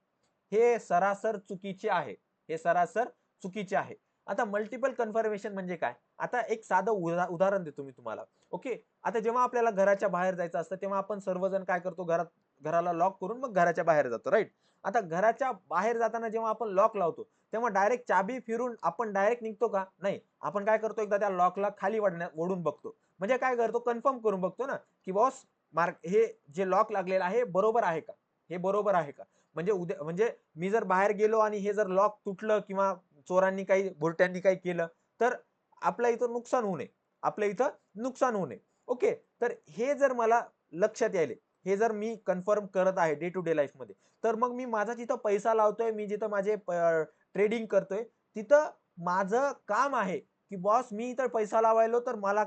हे सरासर चुकीचे आहे, हे सरासर चुकीचे आहे. आता मल्टिपल कन्फर्मेशन म्हणजे काय? आता एक साधं उदाहरण देतो मी तुम्हाला. ओके, आता जेव्हा आपल्याला घराच्या बाहेर जायचं असतं तेव्हा आपण सर्वजण काय करतो, घराला लॉक करून मग घराच्या बाहेर जातो, राईट. आता घराच्या बाहेर जाताना जेव्हा आपण लॉक लावतो तेव्हा डायरेक्ट चाबी फिरून आपण डायरेक्ट निघतो का? नाही. आपण काय करतो, एकदा त्या लॉकला खाली ओढून बघतो. म्हणजे काय करतो, कन्फर्म करून बघतो ना, की बॉस हे जे लॉक लागलेलं आहे बरोबर आहे का? हे बरोबर आहे का? म्हणजे उद्या, म्हणजे मी जर बाहेर गेलो आणि हे जर लॉक तुटलं किंवा चोरांनी काही भुरट्यांनी काही केलं तर आपल्या इथं नुकसान होऊ नये, आपल्या इथं नुकसान होऊ नये. ओके, तर हे जर मला लक्षात यायले, हे जर मी कन्फर्म करत आहे डे टू डे लाईफ मध्ये, तर मग मी माझा जिथं पैसा लावतोय, मी जिथं माझे ट्रेडिंग करतोय, तिथं माझं काम आहे की बॉस मी इथं पैसा लावायलो तर मला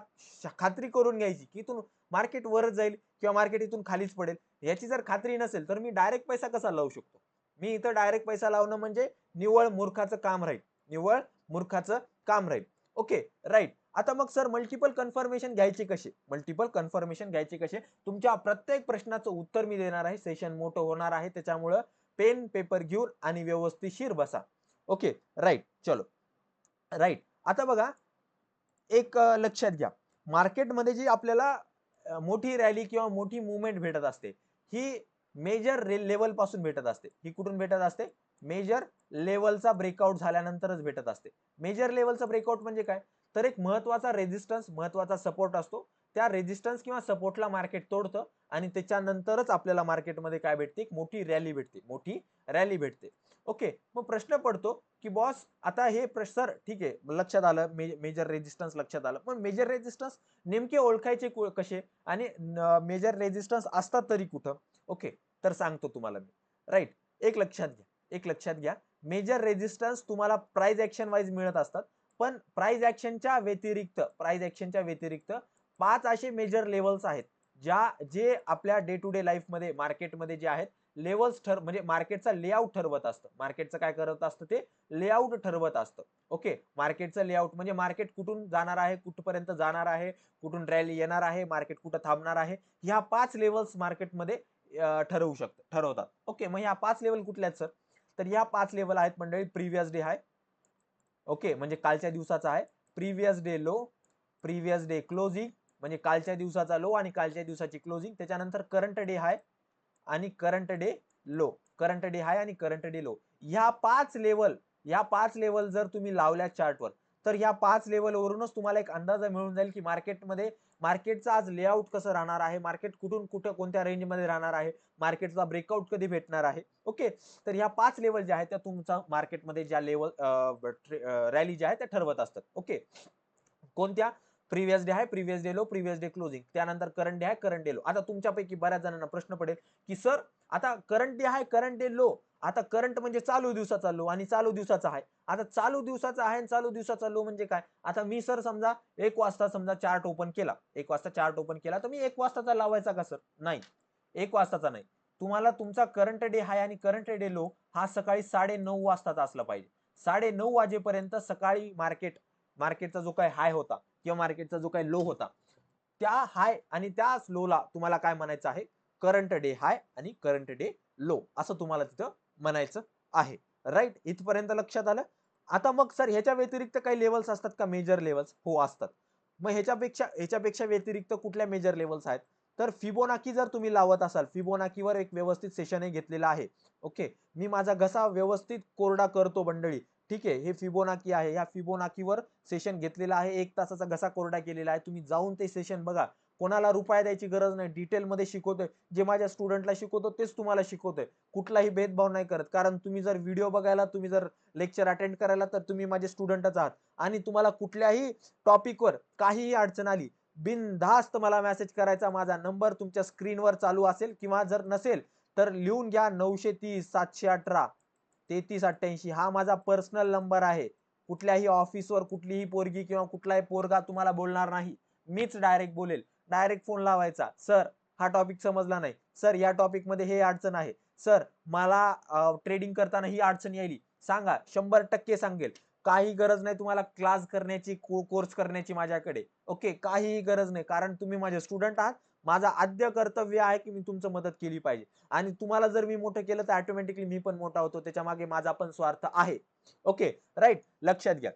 खात्री करून घ्यायची की इथून मार्केट वरच जाईल किंवा मार्केट इथून खालीच पडेल. याची जर खात्री नसेल तर मी डायरेक्ट पैसा कसा लावू शकतो? मी इथं डायरेक्ट पैसा लावणं म्हणजे निव्वळ मूर्खाचं काम राहील, निव्वळ मूर्खाचं काम राहील. Okay, right. आता मग सर मल्टिपल कन्फर्मेशन घ्यायचे कसे? मल्टिपल कन्फर्मेशन घ्यायचे कसे? तुमच्या प्रत्येक प्रश्नाचं उत्तर मी देणार आहे. सेशन मोठं होणार आहे, त्याच्यामुळं पेन पेपर घेऊन आणि व्यवस्थितशीर बसा. Okay, right. चलो, राईट. आता बघा, एक लक्षात घ्या, मार्केटमध्ये जी आपल्याला मोठी रॅली किंवा मोठी मुवमेंट भेटत असते, ही मेजर लेवल पासून भेटत असते. ही कुठून भेटत असते? मेजर लेवलचा ब्रेकआउट झाल्यानंतरच भेटत असते. मेजर लेवलचा ब्रेकआउट म्हणजे काय? तर एक महत्वाचा रेजिस्टन्स, महत्वाचा सपोर्ट असतो. त्या रेजिस्टन्स किंवा सपोर्टला मार्केट तोडतं आणि त्याच्यानंतरच आपल्याला मार्केटमध्ये काय भेटते? एक मोठी रॅली भेटते, मोठी रॅली भेटते. ओके, मग प्रश्न पडतो की बॉस आता हे सर ठीक आहे, लक्षात आलं, मेजर रेजिस्टन्स लक्षात आलं, पण मेजर रेजिस्टन्स नेमके ओळखायचे कसे आणि मेजर रेजिस्टन्स असतात तरी कुठं? ओके, तर सांगतो तुम्हाला मी, राईट. एक लक्षात घ्या, एक लक्षात घ्या, मेजर रेजिस्टन्स तुम्हाला प्राइस ऍक्शन वाईज मिळत असतात, पण प्राइस ऍक्शनच्या व्यतिरिक्त 5 असे मेजर लेवल्स आहेत जे आपल्या डे टू डे लाईफ मध्ये मार्केटमध्ये जे आहेत लेवल्स म्हणजे मार्केटचा लेआउट ठरवत असतं. मार्केटचं काय करत असतं? ते लेआउट ठरवत असतं. ओके, मार्केटचं लेआउट म्हणजे मार्केट कुठून जाणार आहे, कुठपर्यंत जाणार आहे, कुठून रॅली येणार आहे, मार्केट कुठं थांबणार आहे, ह्या 5 लेवल्स मार्केटमध्ये ठरवतात. ओके, मग ह्या 5 लेवल कुठल्या आहेत सर? तर ह्या 5 लेवल आहेत मंडळी, प्रिव्हियस डे हाय. ओके, म्हणजे कालच्या दिवसाचा आहे. Previous day low, previous day closing म्हणजे कालच्या दिवसाचा लो आणि कालच्या दिवसाची क्लोजिंग. त्याच्यानंतर करंट डे हाय आणि current day low, current day high आणि करंट डे लो. ह्या 5 लेवल जर तुम्ही लावल्या चार्टवर, तर ह्या 5 लेवल वरूनच तुम्हाला एक अंदाज मिळून जाईल की मार्केटचा आज लेआउट कसं राहणार आहे, मार्केट कुठून कुठं कोणत्या रेंज मध्ये राहणार आहे, मार्केटचा ब्रेकआउट कधी भेटणार आहे. ओके, तर ह्या 5 लेवल ज्या आहेत त्या तुमचा मार्केटमध्ये ज्या लेवल रॅली ज्या आहेत त्या ठरवत असतात. ओके, कोणत्या? प्रिव्हियस डे आहे, previous day low, previous day closing, त्यानंतर करंट डे आहे, करंट डे लो. आता तुमच्यापैकी बऱ्याच जणांना प्रश्न पडेल की सर आता करंट डे आहे, करंट डे लो, आता करंट म्हणजे चालू दिवसाचा लो आणि चालू दिवसाचा आहे. आता चालू दिवसाचा आहे आणि चालू दिवसाचा लो म्हणजे काय? आता मी सर समजा 1 वाजता समजा चार्ट ओपन केला, 1 वाजता चार्ट ओपन केला, तर मी 1 वाजताचा लावायचा का सर? नाही, 1 वाजताचा नाही. तुम्हाला तुमचा करंट डे हाय आणि करंट डे लो हा सकाळी 9:30 वाजताचा असला पाहिजे. 9:30 वाजेपर्यंत सकाळी मार्केटचा जो काही हाय होता किंवा मार्केटचा जो काही लो होता, त्या हाय आणि त्या लोला तुम्हाला काय म्हणायचं आहे? करंट डे हाय आणि करंट डे लो असं तुम्हाला तिथं म्हणायचं आहे, राईट. इथपर्यंत लक्षात आलं? आता मग सर ह्याच्या व्यतिरिक्त काही लेवल्स असतात का? मेजर लेवल्स हो असतात. मग ह्याच्यापेक्षा व्यतिरिक्त कुठल्या मेजर लेवल्स आहेत? तर फिबोनाकी जर तुम्ही लावत असाल, फिबोनाकीवर एक व्यवस्थित सेशन घेतलेला आहे. ओके, मी माझा घसा व्यवस्थित कोरडा करतो मंडळी, ठीक आहे. हे फिबोनाकी आहे, या फिबोनाकीवर सेशन घेतलेला आहे, 1 तासाचा घसा कोरडा केलेला आहे. तुम्ही जाऊन ते सेशन बघा. कोणाला रुपया द्यायची गरज नाही, डिटेलमध्ये शिकवतोय. जे माझ्या स्टुडंटला शिकवतो तेच तुम्हाला शिकवतोय. कुठलाही भेदभाव नाही करत, कारण तुम्ही जर व्हिडिओ बघायला, तुम्ही जर लेक्चर अटेंड करायला, तर तुम्ही माझे स्टुडंटच आहात. आणि तुम्हाला कुठल्याही टॉपिकवर काहीही अडचण आली, बिनधास्त मला मेसेज करायचा. माझा नंबर तुमच्या स्क्रीनवर चालू असेल किंवा जर नसेल तर लिहून घ्या 930 718 3388 हा माझा पर्सनल नंबर आहे. कुठल्याही ऑफिसवर कुठलीही पोरगी किंवा कुठलाही पोरगा तुम्हाला बोलणार नाही, मीच डायरेक्ट बोलेल. डायरेक्ट फोन लावायचा, सर हा टॉपिक समजला नाही, सर या टॉपिक मध्ये हे अडचण आहे, सर मला ट्रेडिंग करताना ही अडचण यायली, सांगा, 100% सांगेल. काही गरज नाही तुम्हाला क्लास करण्याची, कोर्स करण्याची माझ्याकडे. ओके, काही गरज नाही, कारण तुम्ही माझे स्टुडंट आहात. माझा आद्य कर्तव्य आहे की मी तुमचं मदत केली पाहिजे. आणि तुम्हाला जर मी मोठं केलं तर ऑटोमॅटिकली मी पण मोठा होतो, त्याच्या मागे माझा पण स्वार्थ आहे. ओके, राईट, लक्षात घ्या.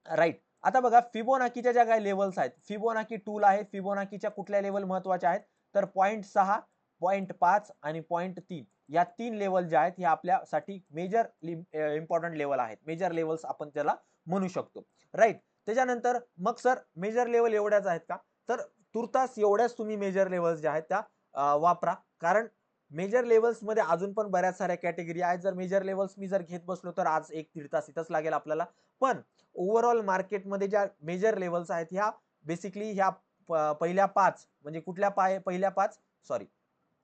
राईट, आता बघा फिबोनाकीच्या ज्या काही लेवल्स आहेत, फिबोनाकी टूल आहे. फिबोनाकीच्या कुठल्या लेवल महत्वाच्या आहेत तर 0.6, 0.5 आणि 0.3 या 3 लेवल ज्या आहेत, ह्या आपल्यासाठी मेजर इम्पॉर्टंट लेवल आहेत. मेजर लेवल्स आपण त्याला म्हणू शकतो. राईट, त्याच्यानंतर मग सर मेजर लेवल एवढ्याच आहेत का, तर तुर्तास एवढ्याच तुम्ही मेजर लेवल्स ज्या आहेत त्या वापरा. कारण मेजर लेवल्स मध्ये अजून पण बऱ्याच साऱ्या कॅटेगरी आहेत. जर मेजर लेवल्स मी जर घेत बसलो तर आज 1-1.5 तास इथंच लागेल आपल्याला. पण ओव्हरऑल मार्केटमध्ये ज्या मेजर लेवल्स आहेत ह्या बेसिकली ह्या पहिल्या 5 म्हणजे कुठल्या पहिल्या 5 सॉरी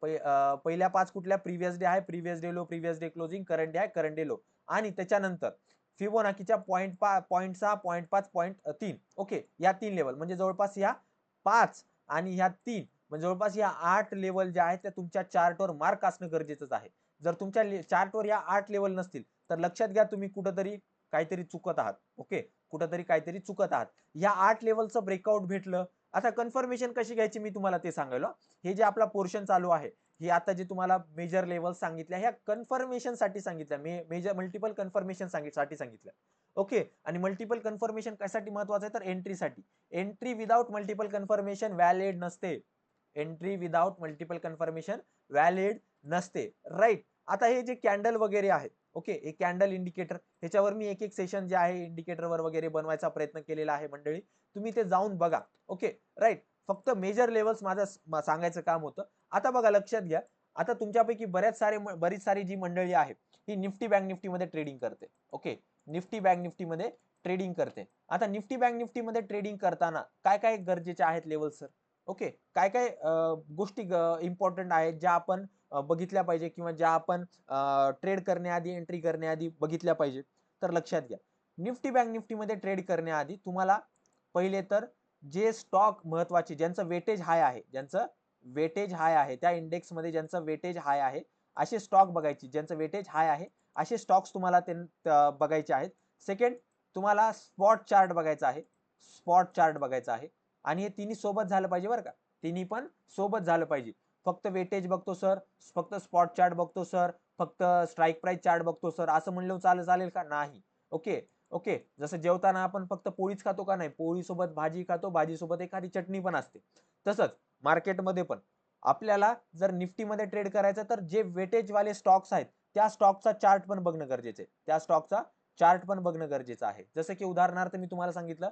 पहिल्या 5 कुठल्या, प्रिव्हियस डे आहे, previous day low, previous day closing, current day आहे, करंट डे लो. आणि त्याच्यानंतर फिबोनाकीच्या 0.6, 0.5, 0.3 ओके, या 3 लेवल म्हणजे जवळपास ह्या 5 आणि ह्या 3 म्हणजे जवळपास या 8 लेवल ज्या आहेत त्या तुमच्या चार्टवर मार्क असणं गरजेचं आहे. जर तुमच्या चार्टवर या 8 लेवल नसतील तर लक्षात घ्या तुम्ही कुठंतरी काहीतरी चुकत आहात. ओके, कुठंतरी काहीतरी चुकत आहात. या 8 लेवलचं ब्रेकआउट भेटलं. आता कन्फर्मेशन कशी घ्यायची मी तुम्हाला ते सांगायलो. हे जे आपला पोर्शन चालू आहे, हे आता जे तुम्हाला मेजर लेवल सांगितल्या ह्या कन्फर्मेशन साठी सांगितल्या, मेजर मल्टिपल कन्फर्मेशन साठी सांगितलं. ओके, आणि मल्टिपल कन्फर्मेशन कशासाठी महत्वाचं आहे तर एंट्रीसाठी. Entry without multiple confirmation valid नसते. Entry without multiple confirmation valid नसते. राईट, आता हे जे कॅन्डल वगैरे आहेत, ओके, हे कॅन्डल इंडिकेटर, ह्याच्यावर मी एक एक सेशन जे आहे इंडिकेटरवर वगैरे बनवायचा प्रयत्न केलेला आहे मंडळी, तुम्ही ते जाऊन बघा. ओके, राईट, फक्त मेजर लेवल्स माझं सांगायचं काम होतं. आता बघा लक्षात घ्या, आता तुमच्यापैकी बरीच सारी जी मंडळी आहे ही निफ्टी बँक निफ्टी मध्ये ट्रेडिंग करते. ओके, निफ्टी बँक निफ्टी मध्ये ट्रेडिंग करते. आता निफ्टी बँक निफ्टी मध्ये ट्रेडिंग करताना काय काय गरजेचे आहेत लेवल सर. ओके, काय काय गोष्टी इम्पॉर्टंट आहेत ज्या आपण बघितल्या पाहिजे किंवा ज्या आपण ट्रेड करण्याआधी, एंट्री करण्याआधी बघितल्या पाहिजे. तर लक्षात घ्या, निफ्टी बँक निफ्टी मध्ये ट्रेड करण्याआधी तुम्हाला पहिले तर जे स्टॉक महत्वाचे, ज्यांचं वेटेज हाय आहे, त्या इंडेक्स मध्ये ज्यांचं वेटेज हाय आहे असे स्टॉक बघायचे. ज्यांचं वेटेज हाय आहे असे स्टॉक्स तुम्हाला बघायचे आहेत. सेकंड, तुम्हाला स्पॉट चार्ट बघायचा आहे. स्पॉट चार्ट बघायचा आहे आणि हे तिन्ही सोबत झालं पाहिजे बरं का. तिन्ही पण सोबत झालं पाहिजे. फक्त वेटेज बघतो सर, फक्त स्पॉट चार्ट बघतो सर, फक्त स्ट्राईक प्राइस चार्ट बघतो सर, असं म्हणलं चालेल का, नाही. ओके, ओके, जसं जेवताना आपण फक्त पोळीच खातो का, नाही, पोळी सोबत भाजी खातो, भाजी सोबत एखादी चटणी पण असते. तसंच मार्केटमध्ये पण आपल्याला जर निफ्टी मध्ये ट्रेड करायचं तर जे वेटेज वाले स्टॉक्स आहेत त्या स्टॉकचा चार्ट पण बघणं गरजेचं आहे. त्या स्टॉकचा चार्ट पण बघणं गरजेचं आहे. जसं की उदाहरणार्थ मी तुम्हाला सांगितलं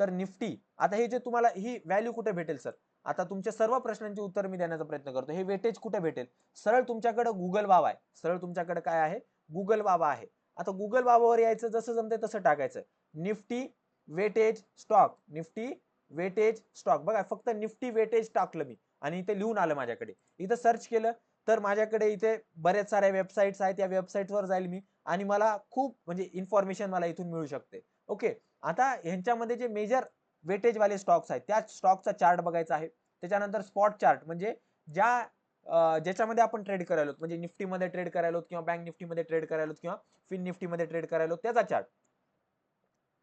तर निफ्टी, आता हे जे तुम्हाला ही व्हॅल्यू कुठे भेटेल सर, आता तुमच्या सर्व प्रश्नांची उत्तर मी देण्याचा प्रयत्न करतो. हे वेटेज कुठे भेटेल, सरळ तुमच्याकडे गुगल बाबा आहे. सरळ तुमच्याकडे काय आहे, गुगल बाबा आहे. आता गुगल बाबावर यायचं, जसं जमते तसं टाकायचं Nifty weightage stock, Nifty weightage stock. बघा फक्त निफ्टी वेटेज टाकलं मी आणि इथे लिहून आलं माझ्याकडे. इथं सर्च केलं तर माझ्याकडे इथे बऱ्याच साऱ्या वेबसाईट्स आहेत. या वेबसाईटवर जाईल मी आणि मला खूप म्हणजे इन्फॉर्मेशन मला इथून मिळू शकते. ओके, आता ह्यांच्यामध्ये जे मेजर वेटेज वाले स्टॉक्स आहेत त्या स्टॉकचा चार्ट बघायचा आहे. त्याच्यानंतर स्पॉट चार्ट म्हणजे ज्याच्यामध्ये आपण ट्रेड करायलो, म्हणजे निफ्टी मध्ये ट्रेड करायलो किंवा बँक निफ्टी मध्ये ट्रेड करायलो किंवा फिन निफ्टी मध्ये ट्रेड करायलो त्याचा चार्ट.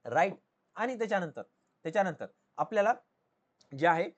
राईट, आणि त्याच्यानंतर आपल्याला जे आहे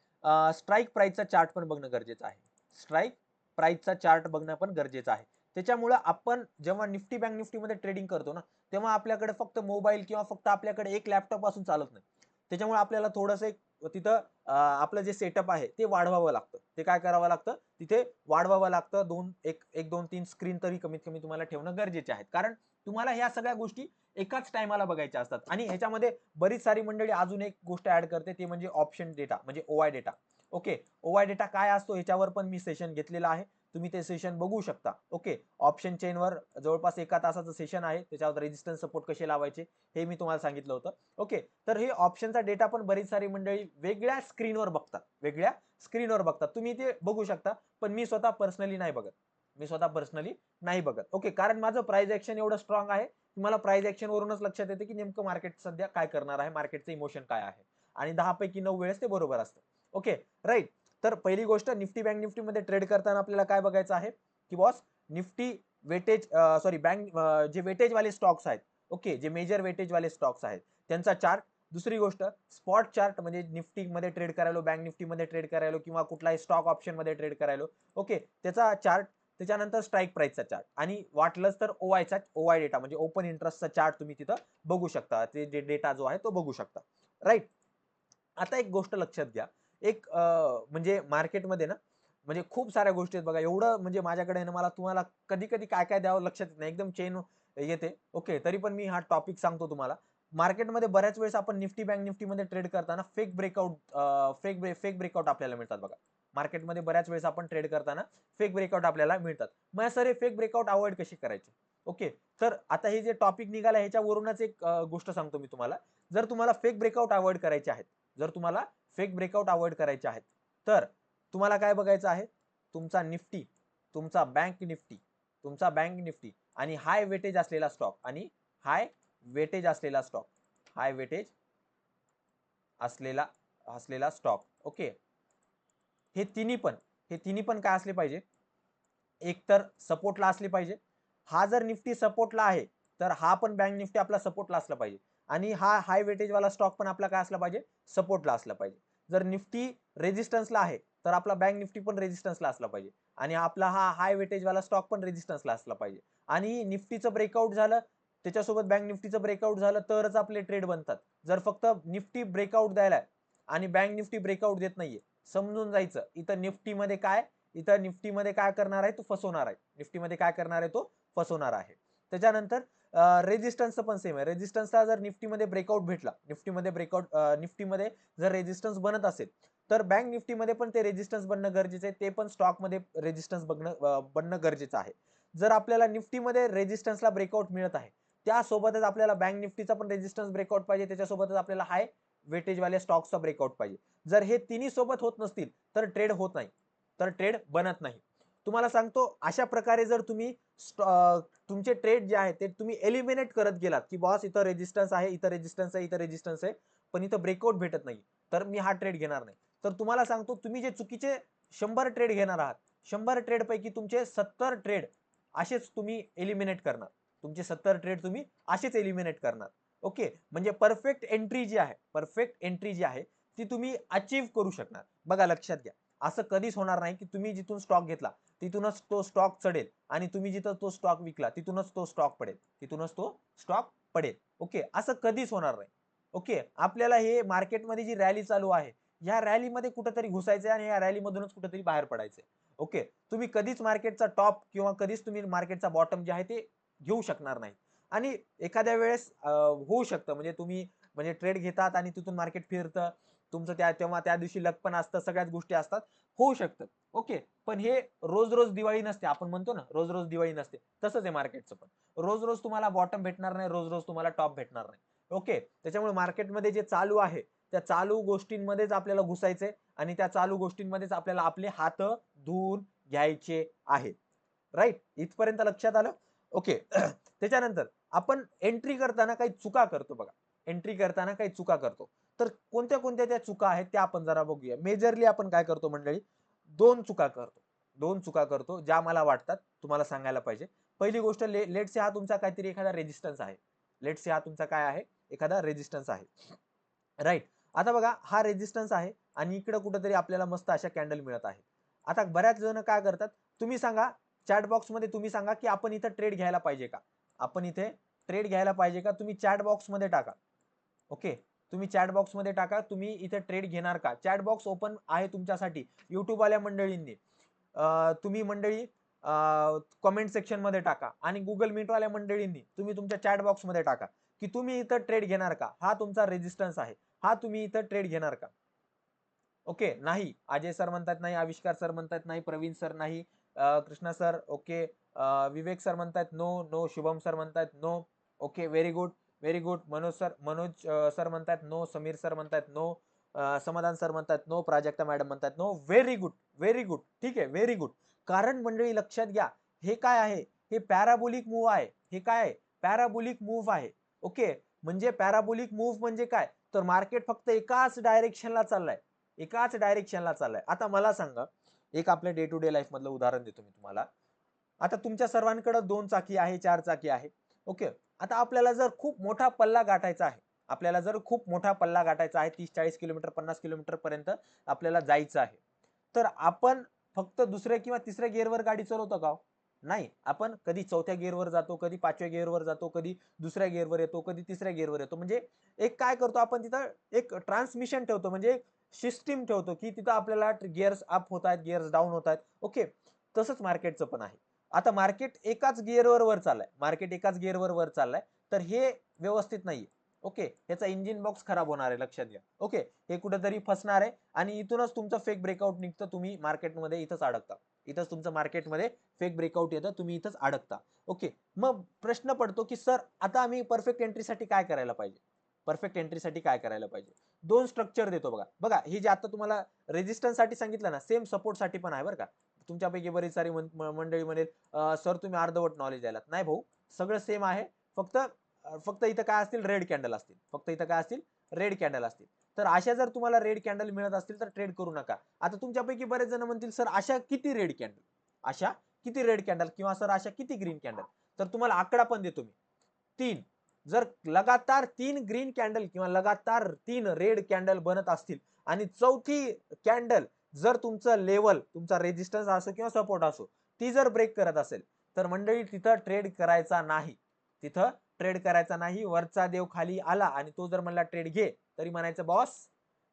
स्ट्राईक प्राइसचा चार्ट पण बघणं गरजेचं आहे. स्ट्राईक प्राइसचा चार्ट बघणं पण गरजेचं आहे. त्याच्यामुळे आपण जेव्हा निफ्टी बँक निफ्टी मध्ये ट्रेडिंग करतो ना, तेव्हा आपल्याकडे फक्त मोबाईल किंवा फक्त आपल्याकडे एक लॅपटॉप असून चालत नाही. त्याच्यामुळे आपल्याला थोडंसं तिथं आपलं जे सेटअप आहे ते वाढवावं लागतं. ते काय करावं लागतं, तिथे वाढवावं लागतं. एक दोन तीन स्क्रीन तरी कमीत कमी तुम्हाला ठेवणं गरजेचे आहेत. कारण तुम्हाला ह्या सगळ्या गोष्टी एकाच टायमाला बघायच्या असतात. आणि ह्याच्यामध्ये बरीच सारी मंडळी अजून एक गोष्ट ऍड करते, ते म्हणजे ऑप्शन डेटा म्हणजे ओआय डेटा. ओके, ओआय डेटा काय असतो ह्याच्यावर पण मी सेशन घेतलेलं आहे. तुम्ही ते सेशन बघू शकता. ओके, ऑप्शन चेनवर जवळपास 1 तासाचं सेशन आहे. त्याच्यावर रेजिस्टन्स सपोर्ट कसे लावायचे हे मी तुम्हाला सांगितलं होतं. ओके, तर हे ऑप्शनचा डेटा पण बरीच सारी मंडळी वेगळ्या स्क्रीनवर बघतात. तुम्ही ते बघू शकता, पण मी स्वतः पर्सनली नाही बघत. मी स्वतः पर्सनली नाही बघत. ओके, कारण माझं प्राइस ऍक्शन एवढं स्ट्रॉंग आहे की मला प्राइस ऍक्शन वरूनच लक्षात येते की नेमकं मार्केट सध्या काय करणार आहे, मार्केटचं इमोशन काय आहे, आणि 10 पैकी 9 वेळेस ते बरोबर असतं. Okay right. तर पहिली गोष्ट, निफ्टी बँक निफ्टी मध्ये ट्रेड करताना आपल्याला काय बघायचं आहे की boss, Nifty weightage sorry bank जे वेटेज वाले स्टॉक्स आहेत, ओके, जे मेजर वेटेज वाले स्टॉक्स आहेत त्यांचा चार्ट. दुसरी गोष्ट, स्पॉट चार्ट, म्हणजे निफ्टी मध्ये ट्रेड करायलो, बँक निफ्टी मध्ये ट्रेड करायलो, किंवा कुठलाही स्टॉक ऑप्शन मध्ये ट्रेड करायलो, ओके, त्याचा चार्ट. त्याच्यानंतर स्ट्राईक प्राइसचा चार्ट, आणि वाटलंच तर ओवाय डेटा म्हणजे ओपन इंटरेस्टचा चार्ट तुम्ही तिथं बघू शकता. ते डेटा जो आहे तो बघू शकता. राईट. आता एक गोष्ट लक्षात घ्या, एक म्हणजे मार्केटमध्ये ना, म्हणजे खूप साऱ्या गोष्टी आहेत बघा. एवढं म्हणजे माझ्याकडे ना, मला तुम्हाला कधी कधी काय काय द्यावं लक्षात येत नाही, एकदम चेन येते. ओके, तरी पण मी हा टॉपिक सांगतो तुम्हाला. मार्केटमध्ये बऱ्याच वेळेस आपण निफ्टी बँक निफ्टी मध्ये ट्रेड करताना फेक ब्रेकआउट आपल्याला मिळतात बघा. मार्केटमध्ये बऱ्याच वेळेस आपण ट्रेड करताना फेक ब्रेकआउट आपल्याला मिळतात. मग सर हे फेक ब्रेकआउट अवॉइड कशी करायचे? ओके, तर आता हे जे टॉपिक निघाला ह्याच्यावरूनच एक गोष्ट सांगतो मी तुम्हाला. जर तुम्हाला फेक ब्रेकआउट अवॉइड करायचे आहेत, जर तुम्हाला फेक ब्रेकआउट अवॉइड करायचे आहेत, तर तुम्हाला काय बघायचं आहे? तुमचा निफ्टी, तुमचा बँक निफ्टी आणि हाय वेटेज असलेला स्टॉक, आणि हाय वेटेज असलेला स्टॉक, हाय वेटेज असलेला स्टॉक. ओके, हे तिन्ही पण काय असले पाहिजे? एक तर सपोर्टला असले पाहिजे. हा जर निफ्टी सपोर्टला आहे, तर हा पण बँक निफ्टी आपला सपोर्टला असला पाहिजे, आणि हा हाय वेटेज वाला स्टॉक पण आपला काय असला पाहिजे? सपोर्टला असला पाहिजे. जर निफ्टी रेजिस्टन्सला आहे, तर आपला बँक निफ्टी पण रेजिस्टन्सला असला पाहिजे, आणि आपला हा हाय वेटेज वाला स्टॉक पण रेजिस्टन्सला असला पाहिजे. आणि निफ्टीचं ब्रेकआउट झालं, त्याच्यासोबत बँक निफ्टीचं ब्रेकआउट झालं, तरच आपले ट्रेड बनतात. जर फक्त निफ्टी ब्रेकआउट द्यायला आणि बँक निफ्टी ब्रेकआउट देत नाहीये, समजून जायचं इथं निफ्टीमध्ये काय करणार आहे? तो फसवणार आहे. निफ्टीमध्ये काय करणार आहे? तो फसवणार आहे. त्याच्यानंतर रेजिस्टन्सचं पण सेम आहे. रेजिस्टन्सला जर निफ्टीमध्ये ब्रेकआउट भेटला, निफ्टीमध्ये जर रेजिस्टन्स बनत असेल, तर बँक निफ्टीमध्ये पण ते रेजिस्टन्स बनणं गरजेचं आहे. ते पण स्टॉकमध्ये रेजिस्टन्स बनणं गरजेचं आहे. जर आपल्याला निफ्टीमध्ये रेजिस्टन्सला ब्रेकआउट मिळत आहे, त्यासोबतच आपल्याला बँक निफ्टीचा पण रेजिस्टन्स ब्रेकआउट पाहिजे, त्याच्यासोबतच आपल्याला हाय वेटेजवाल्या स्टॉक्सचा ब्रेकआउट पाहिजे. जर हे तिन्ही सोबत होत नसतील, तर ट्रेड होत नाही, तर ट्रेड बनत नाही. तुम्हाला सांगतो, अशा प्रकारे जर तुम्ही तुमचे ट्रेड जे आहे ते तुम्ही एलिमिनेट करत गेलात, की बॉस इथं रेजिस्टन्स आहे, इथं रेजिस्टन्स आहे, इथं रेजिस्टन्स आहे, पण इथं ब्रेकआउट भेटत नाही, तर मी हा ट्रेड घेणार नाही. तर तुम्हाला सांगतो, तुम्ही जे चुकीचे 100 ट्रेड घेणार आहात, 100 ट्रेड पैकी तुमचे 70 ट्रेड असेच तुम्ही एलिमिनेट करणार. तुमचे 70 ट्रेड तुम्ही असेच एलिमिनेट करणार. ओके, म्हणजे परफेक्ट एंट्री जी आहे ती तुम्ही अचीव्ह करू शकणार. बघा, लक्षात घ्या, असं कधीच होणार नाही की तुम्ही जिथून स्टॉक घेतला तिथूनच तो स्टॉक चढेल, आणि तुम्ही जिथं तो स्टॉक विकला तिथूनच तो स्टॉक पडेल. ओके, असं कधीच होणार नाही. ओके, आपल्याला हे मार्केटमध्ये जी रॅली चालू आहे, या रॅलीमध्ये कुठेतरी घुसायचंय, आणि या रॅलीमधूनच कुठेतरी बाहेर पडायचंय. ओके, तुम्ही कधीच मार्केटचा टॉप किंवा कधीच तुम्ही मार्केटचा बॉटम जे आहे ते घेऊ शकणार नाही. आणि एखाद्या वेळेस होऊ शकतं, म्हणजे तुम्ही म्हणजे ट्रेड घेतात आणि तिथून मार्केट फिरतं, तुमचं तेव्हा त्या दिवशी लक पण असतं, सगळ्याच गोष्टी असतात, होऊ शकतं. ओके, पण हे रोज रोज दिवाळी नसते. आपण म्हणतो ना, रोज रोज दिवाळी नसते, तसंच आहे मार्केटचं पण. रोज रोज तुम्हाला बॉटम भेटणार नाही, रोज रोज तुम्हाला टॉप भेटणार नाही. ओके, त्याच्यामुळे मार्केटमध्ये जे चालू आहे, त्या चालू गोष्टींमध्येच आपल्याला घुसायचंय, आणि त्या चालू गोष्टींमध्येच आपल्याला आपले हात धुवून घ्यायचे आहेत. राईट, इथपर्यंत लक्षात आलं? ओके. त्याच्यानंतर आपण एंट्री करताना काही चुका करतो बघा. तर कोणत्या कोणत्या त्या चुका आहेत त्या आपण जरा बघूया. मेजरली आपण काय करतो मंडळी? दोन चुका करतो ज्या मला वाटतात तुम्हाला सांगायला पाहिजे. पहिली गोष्ट, लेट से हा तुमचा काहीतरी एखादा रेजिस्टन्स आहे. एखादा रेजिस्टन्स आहे. राईट. आता बघा, हा रेजिस्टन्स आहे, आणि इकडे कुठेतरी आपल्याला मस्त अशा कॅन्डल मिळत आहे. आता बऱ्याच जण काय करतात, तुम्ही सांगा, चॅट बॉक्स मध्ये तुम्ही सांगा की आपण इथे ट्रेड घ्यायला पाहिजे का? तुम्ही चॅट बॉक्स मध्ये टाका. ओके, तुम्ही चॅट बॉक्स मध्ये टाका, तुम्ही इथे ट्रेड घेणार का? चॅट बॉक्स ओपन आहे तुमच्यासाठी. युट्यूब वाल्या मंडळींनी तुम्ही मंडळी कमेंट सेक्शन मध्ये टाका, आणि गुगल मीट वाल्या मंडळींनी तुम्ही तुमच्या चॅट बॉक्स मध्ये टाका की तुम्ही इथं ट्रेड घेणार का? हा तुमचा रेजिस्टन्स आहे, हा तुम्ही इथं ट्रेड घेणार का? ओके, नाही. अजय सर म्हणतात नाही, आविष्कार सर म्हणतात नाही, प्रवीण सर नाही, Krishna sir okay, Vivek sir म्हणतात नो नो, शुभम सर म्हणतात no. Okay, very good. Manoj sir म्हणतात नो, समीर सर म्हणतात नो, समाधान सर म्हणतात नो, प्राजक्ता मॅडम म्हणतात नो. Very good. ठीक आहे, व्हेरी गुड. कारण मंडळी लक्षात घ्या, हे काय आहे, हे पॅराबोलिक मूव्ह आहे. हे काय आहे, पॅराबोलिक मूव्ह आहे. ओके, म्हणजे पॅराबोलिक मूव्ह म्हणजे काय, तर मार्केट फक्त एकाच डायरेक्शनला चाललाय, एकाच डायरेक्शनला चाललाय. आता मला सांगा, एक आपल्या डे टू डे लाईफ मधलं उदाहरण देतो मी तुम्हाला. आता तुमच्या सर्वांकडे 2 चाकी आहे, 4 चाकी आहे. ओके, आता आपल्याला जर खूप मोठा पल्ला गाठायचा आहे, आपल्याला जर खूप मोठा पल्ला गाठायचा आहे, 30-40 किलोमीटर 50 किलोमीटर पर्यंत आपल्याला जायचं आहे, तर आपण फक्त दुसऱ्या किंवा तिसऱ्या गिअरवर गाडी चालवतो का? नाही, आपण कधी चौथ्या गिअरवर जातो, कधी 5व्या गिअरवर जातो, कधी दुसऱ्या गिअरवर येतो, कधी तिसऱ्या गिअरवर येतो. म्हणजे एक काय करतो आपण तिथं, एक ट्रान्समिशन ठेवतो, म्हणजे एक सिस्टीम ठेवतो की तिथं आपल्याला गिअर्स अप होत आहेत, गिअर्स डाऊन होत आहेत. ओके, तसंच मार्केटचं पण आहे. आता मार्केट एकाच गिअरवर वर चाललाय, मार्केट एकाच गिअरवर वर चाललाय, तर हे व्यवस्थित नाहीये. ओके, ह्याचा इंजिन बॉक्स खराब होणार आहे, लक्षात घ्या. ओके, हे कुठेतरी फसणार आहे आणि इथूनच तुमचं फेक ब्रेकआउट निघतं, तुम्ही मार्केटमध्ये इथंच अडकता. इथंच तुमचं मार्केटमध्ये फेक ब्रेकआउट येतं, तुम्ही इथंच अडकता. ओके, मग प्रश्न पडतो की सर आता आम्ही परफेक्ट एंट्रीसाठी काय करायला पाहिजे? परफेक्ट एंट्रीसाठी काय करायला पाहिजे? 2 स्ट्रक्चर देतो बघा. बघा, हे जे आता तुम्हाला रेजिस्टन्स साठी सांगितलं ना, सेम सपोर्ट साठी पण आहे बरं का. तुमच्यापैकी बरीच सारी मंडळी म्हणेल, सर तुम्ही अर्धवट नॉलेज द्यायलात. नाही भाऊ, सगळं सेम आहे. फक्त फक्त इथं काय असतील, रेड कॅन्डल असतील. फक्त इथं काय असतील, रेड कॅन्डल असतील. तर अशा जर तुम्हाला रेड कॅन्डल मिळत असतील तर ट्रेड करू नका. आता तुमच्यापैकी बरेच जण म्हणतील, सर अशा किती रेड कॅन्डल, अशा किती रेड कॅन्डल, किंवा सर अशा किती ग्रीन कॅन्डल? तर तुम्हाला आकडा पण देतो मी, 3. जर लगातार 3 ग्रीन कॅन्डल किंवा लगातार 3 रेड कॅन्डल बनत असतील आणि चौथी कॅन्डल जर तुमचं लेवल, तुमचा रेजिस्टन्स असो किंवा सपोर्ट असो, ती जर ब्रेक करत असेल, तर मंडळी तिथं ट्रेड करायचा नाही. तिथं ट्रेड करायचा नाही. वरचा देव खाली आला आणि तो जर म्हणला ट्रेड घे, तरी म्हणायचं बॉस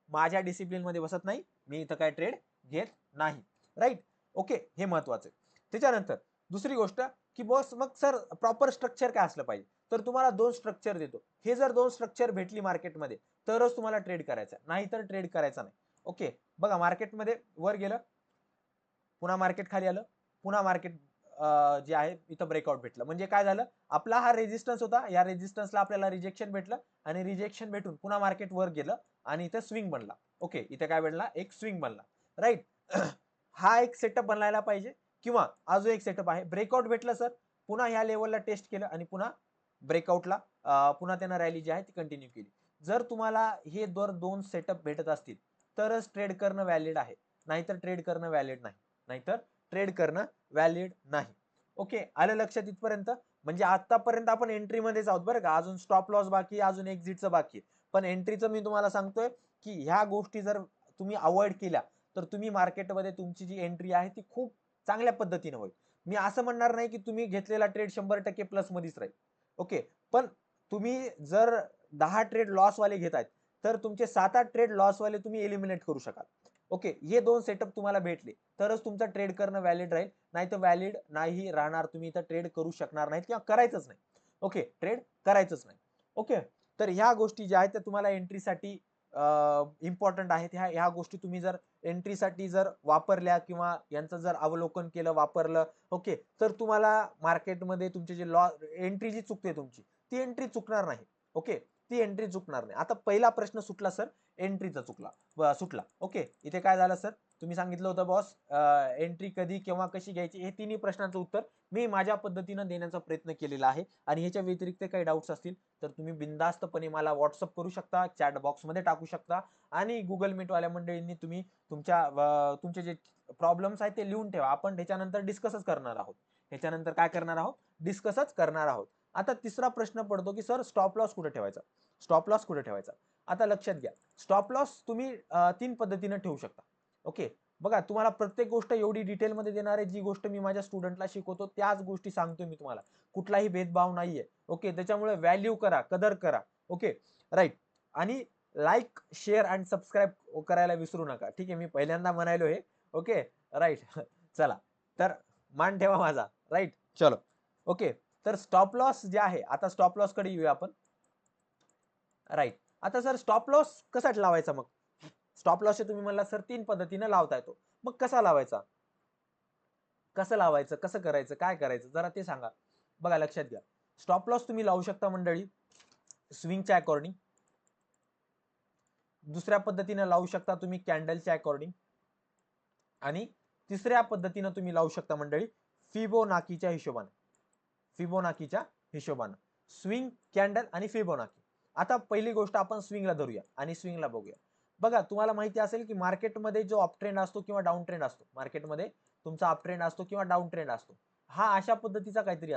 माझ्या डिसिप्लिन मध्ये बसत नाही, मी इथं काय ट्रेड घेत नाही. राईट, ओके, हे महत्वाचं आहे. त्याच्यानंतर दुसरी गोष्ट की बॉस मग सर प्रॉपर स्ट्रक्चर काय असलं पाहिजे, तर तुम्हाला 2 स्ट्रक्चर देतो. हे जर 2 स्ट्रक्चर भेटली मार्केटमध्ये तरच तुम्हाला ट्रेड करायचा, नाही तर ट्रेड करायचा नाही. ओके, बघा मार्केटमध्ये वर गेलं, पुन्हा मार्केट खाली आलं, पुन्हा मार्केट जे आहे इथं ब्रेकआउट भेटलं. म्हणजे काय झालं, आपला हा रेजिस्टन्स होता, या रेजिस्टन्सला आपल्याला रिजेक्शन भेटलं आणि रिजेक्शन भेटून पुन्हा मार्केट वर गेलं आणि इथं स्विंग बनला. ओके, इथे काय बनला, एक स्विंग बनला. राईट, हा एक सेटअप बनायला पाहिजे. किंवा अजून एक सेटअप आहे, ब्रेकआउट भेटलं सर, पुन्हा ह्या लेवलला टेस्ट केलं आणि पुन्हा ब्रेकआउटला पुन्हा त्यानं रॅली जी आहे ती कंटिन्यू केली. जर तुम्हाला हे दर 2 सेटअप भेटत असतील तरच ट्रेड करणं व्हॅलिड आहे, नाहीतर ट्रेड करणं व्हॅलिड नाही, नाहीतर ट्रेड करणं व्हॅलिड नाही. ओके, आलं लक्षात इथपर्यंत? म्हणजे आतापर्यंत आपण एंट्री मध्येच आहोत बरं का, अजून स्टॉप लॉस बाकी, अजून एक्झिटचं बाकी. पण एंट्रीचं मी तुम्हाला सांगतोय की ह्या गोष्टी जर तुम्ही अवॉइड केल्या तर तुम्ही मार्केटमध्ये तुमची जी एंट्री आहे ती खूप चांगल्या पद्धतीने होईल. मी असं म्हणणार नाही की तुम्ही घेतलेला ट्रेड 100% प्लस मध्येच राहील. ओके, पण तुम्ही जर 10 ट्रेड लॉस वाले घेतायत तर तुमचे 7-8 ट्रेड लॉस वाले तुम्ही एलिमिनेट करू शकाल. ओके, हे 2 सेटअप तुम्हाला भेटले तरच तुमचा ट्रेड करणं व्हॅलिड राहील, नाही तर व्हॅलिड नाही राहणार. तुम्ही इथं ट्रेड करू शकणार नाहीत किंवा करायचंच नाही. ओके, ट्रेड करायचंच नाही. ओके, तर ह्या गोष्टी ज्या आहेत त्या तुम्हाला एंट्रीसाठी इम्पॉर्टंट आहेत. ह्या गोष्टी तुम्ही जर एंट्रीसाठी जर वापरल्या किंवा यांचं जर अवलोकन केलं, वापरलं, ओके, तर तुम्हाला मार्केटमध्ये तुमचे जे एंट्री जी चुकते तुमची, ती एंट्री चुकणार नाही. ओके, ती एंट्री चुकणार नाही. आता पहिला प्रश्न सुटला सर, एंट्रीचा सुटला. ओके, इथे काय झालं सर, तुम्ही सांगितलं होतं बॉस एंट्री कधी केव्हा कशी घ्यायची, हे तिन्ही प्रश्नांचं उत्तर मी माझ्या पद्धतीनं देण्याचा प्रयत्न केलेला आहे. आणि ह्याच्या व्यतिरिक्त काही डाऊट्स असतील तर तुम्ही बिंदास्तपणे मला व्हॉट्सअप करू शकता, चॅट बॉक्समध्ये टाकू शकता आणि गुगल मीट वाल्या मंडळींनी तुम्ही तुमचे जे प्रॉब्लेम्स आहेत ते लिहून ठेवा. आपण त्याच्यानंतर डिस्कसच करणार आहोत. ह्याच्यानंतर काय करणार आहोत, डिस्कसच करणार आहोत. आता तिसरा प्रश्न पडतो की सर स्टॉप लॉस कुठे ठेवायचा, स्टॉप लॉस कुठे ठेवायचा. आता लक्षात घ्या, स्टॉप लॉस तुम्ही 3 पद्धतीने ठेवू शकता. ओके, बघा तुम्हाला प्रत्येक गोष्ट एवढी डिटेलमध्ये देणार आहे, जी गोष्ट मी माझ्या स्टुडंटला शिकवतो त्याच गोष्टी सांगतोय मी तुम्हाला, कुठलाही भेदभाव नाहीये. ओके, त्याच्यामुळे व्हॅल्यू करा, कदर करा. ओके, राईट, आणि लाईक शेअर अँड सबस्क्राईब करायला विसरू नका. ठीक आहे, मी पहिल्यांदा म्हणायलो हे. Okay, right. चला, तर मान ठेवा माझा. राईट, चलो. ओके, तर स्टॉप लॉस जे आहे, आता स्टॉप लॉस कडे येऊया आपण. राईट, आता सर स्टॉप लॉस कसा लावायचा मग? स्टॉप लॉस तुम्ही म्हणला सर 3 पद्धतीने लावता येतो. मग कसा लावायचा, कसं लावायचं, कसं करायचं, काय करायचं, जरा ते सांगा. बघा लक्षात घ्या, स्टॉप लॉस तुम्ही लावू शकता मंडळी स्विंगच्या अकॉर्डिंग. दुसऱ्या पद्धतीने लावू शकता तुम्ही कॅन्डलच्या अकॉर्डिंग. आणि तिसऱ्या पद्धतीने तुम्ही लावू शकता मंडळी फिबोनाकीच्या हिशोबाने स्विंग कॅन्डल आणि फिबोनाकी. आता पहिली गोष्ट आपण स्विंगला धरूया आणि स्विंगला बघूया. बघा तुम्हाला माहिती असेल की मार्केटमध्ये जो अप ट्रेंड असतो किंवा डाऊन ट्रेंड असतो, मार्केटमध्ये तुमचा अप ट्रेंड असतो किंवा डाऊन ट्रेंड असतो, हा अशा पद्धतीचा काहीतरी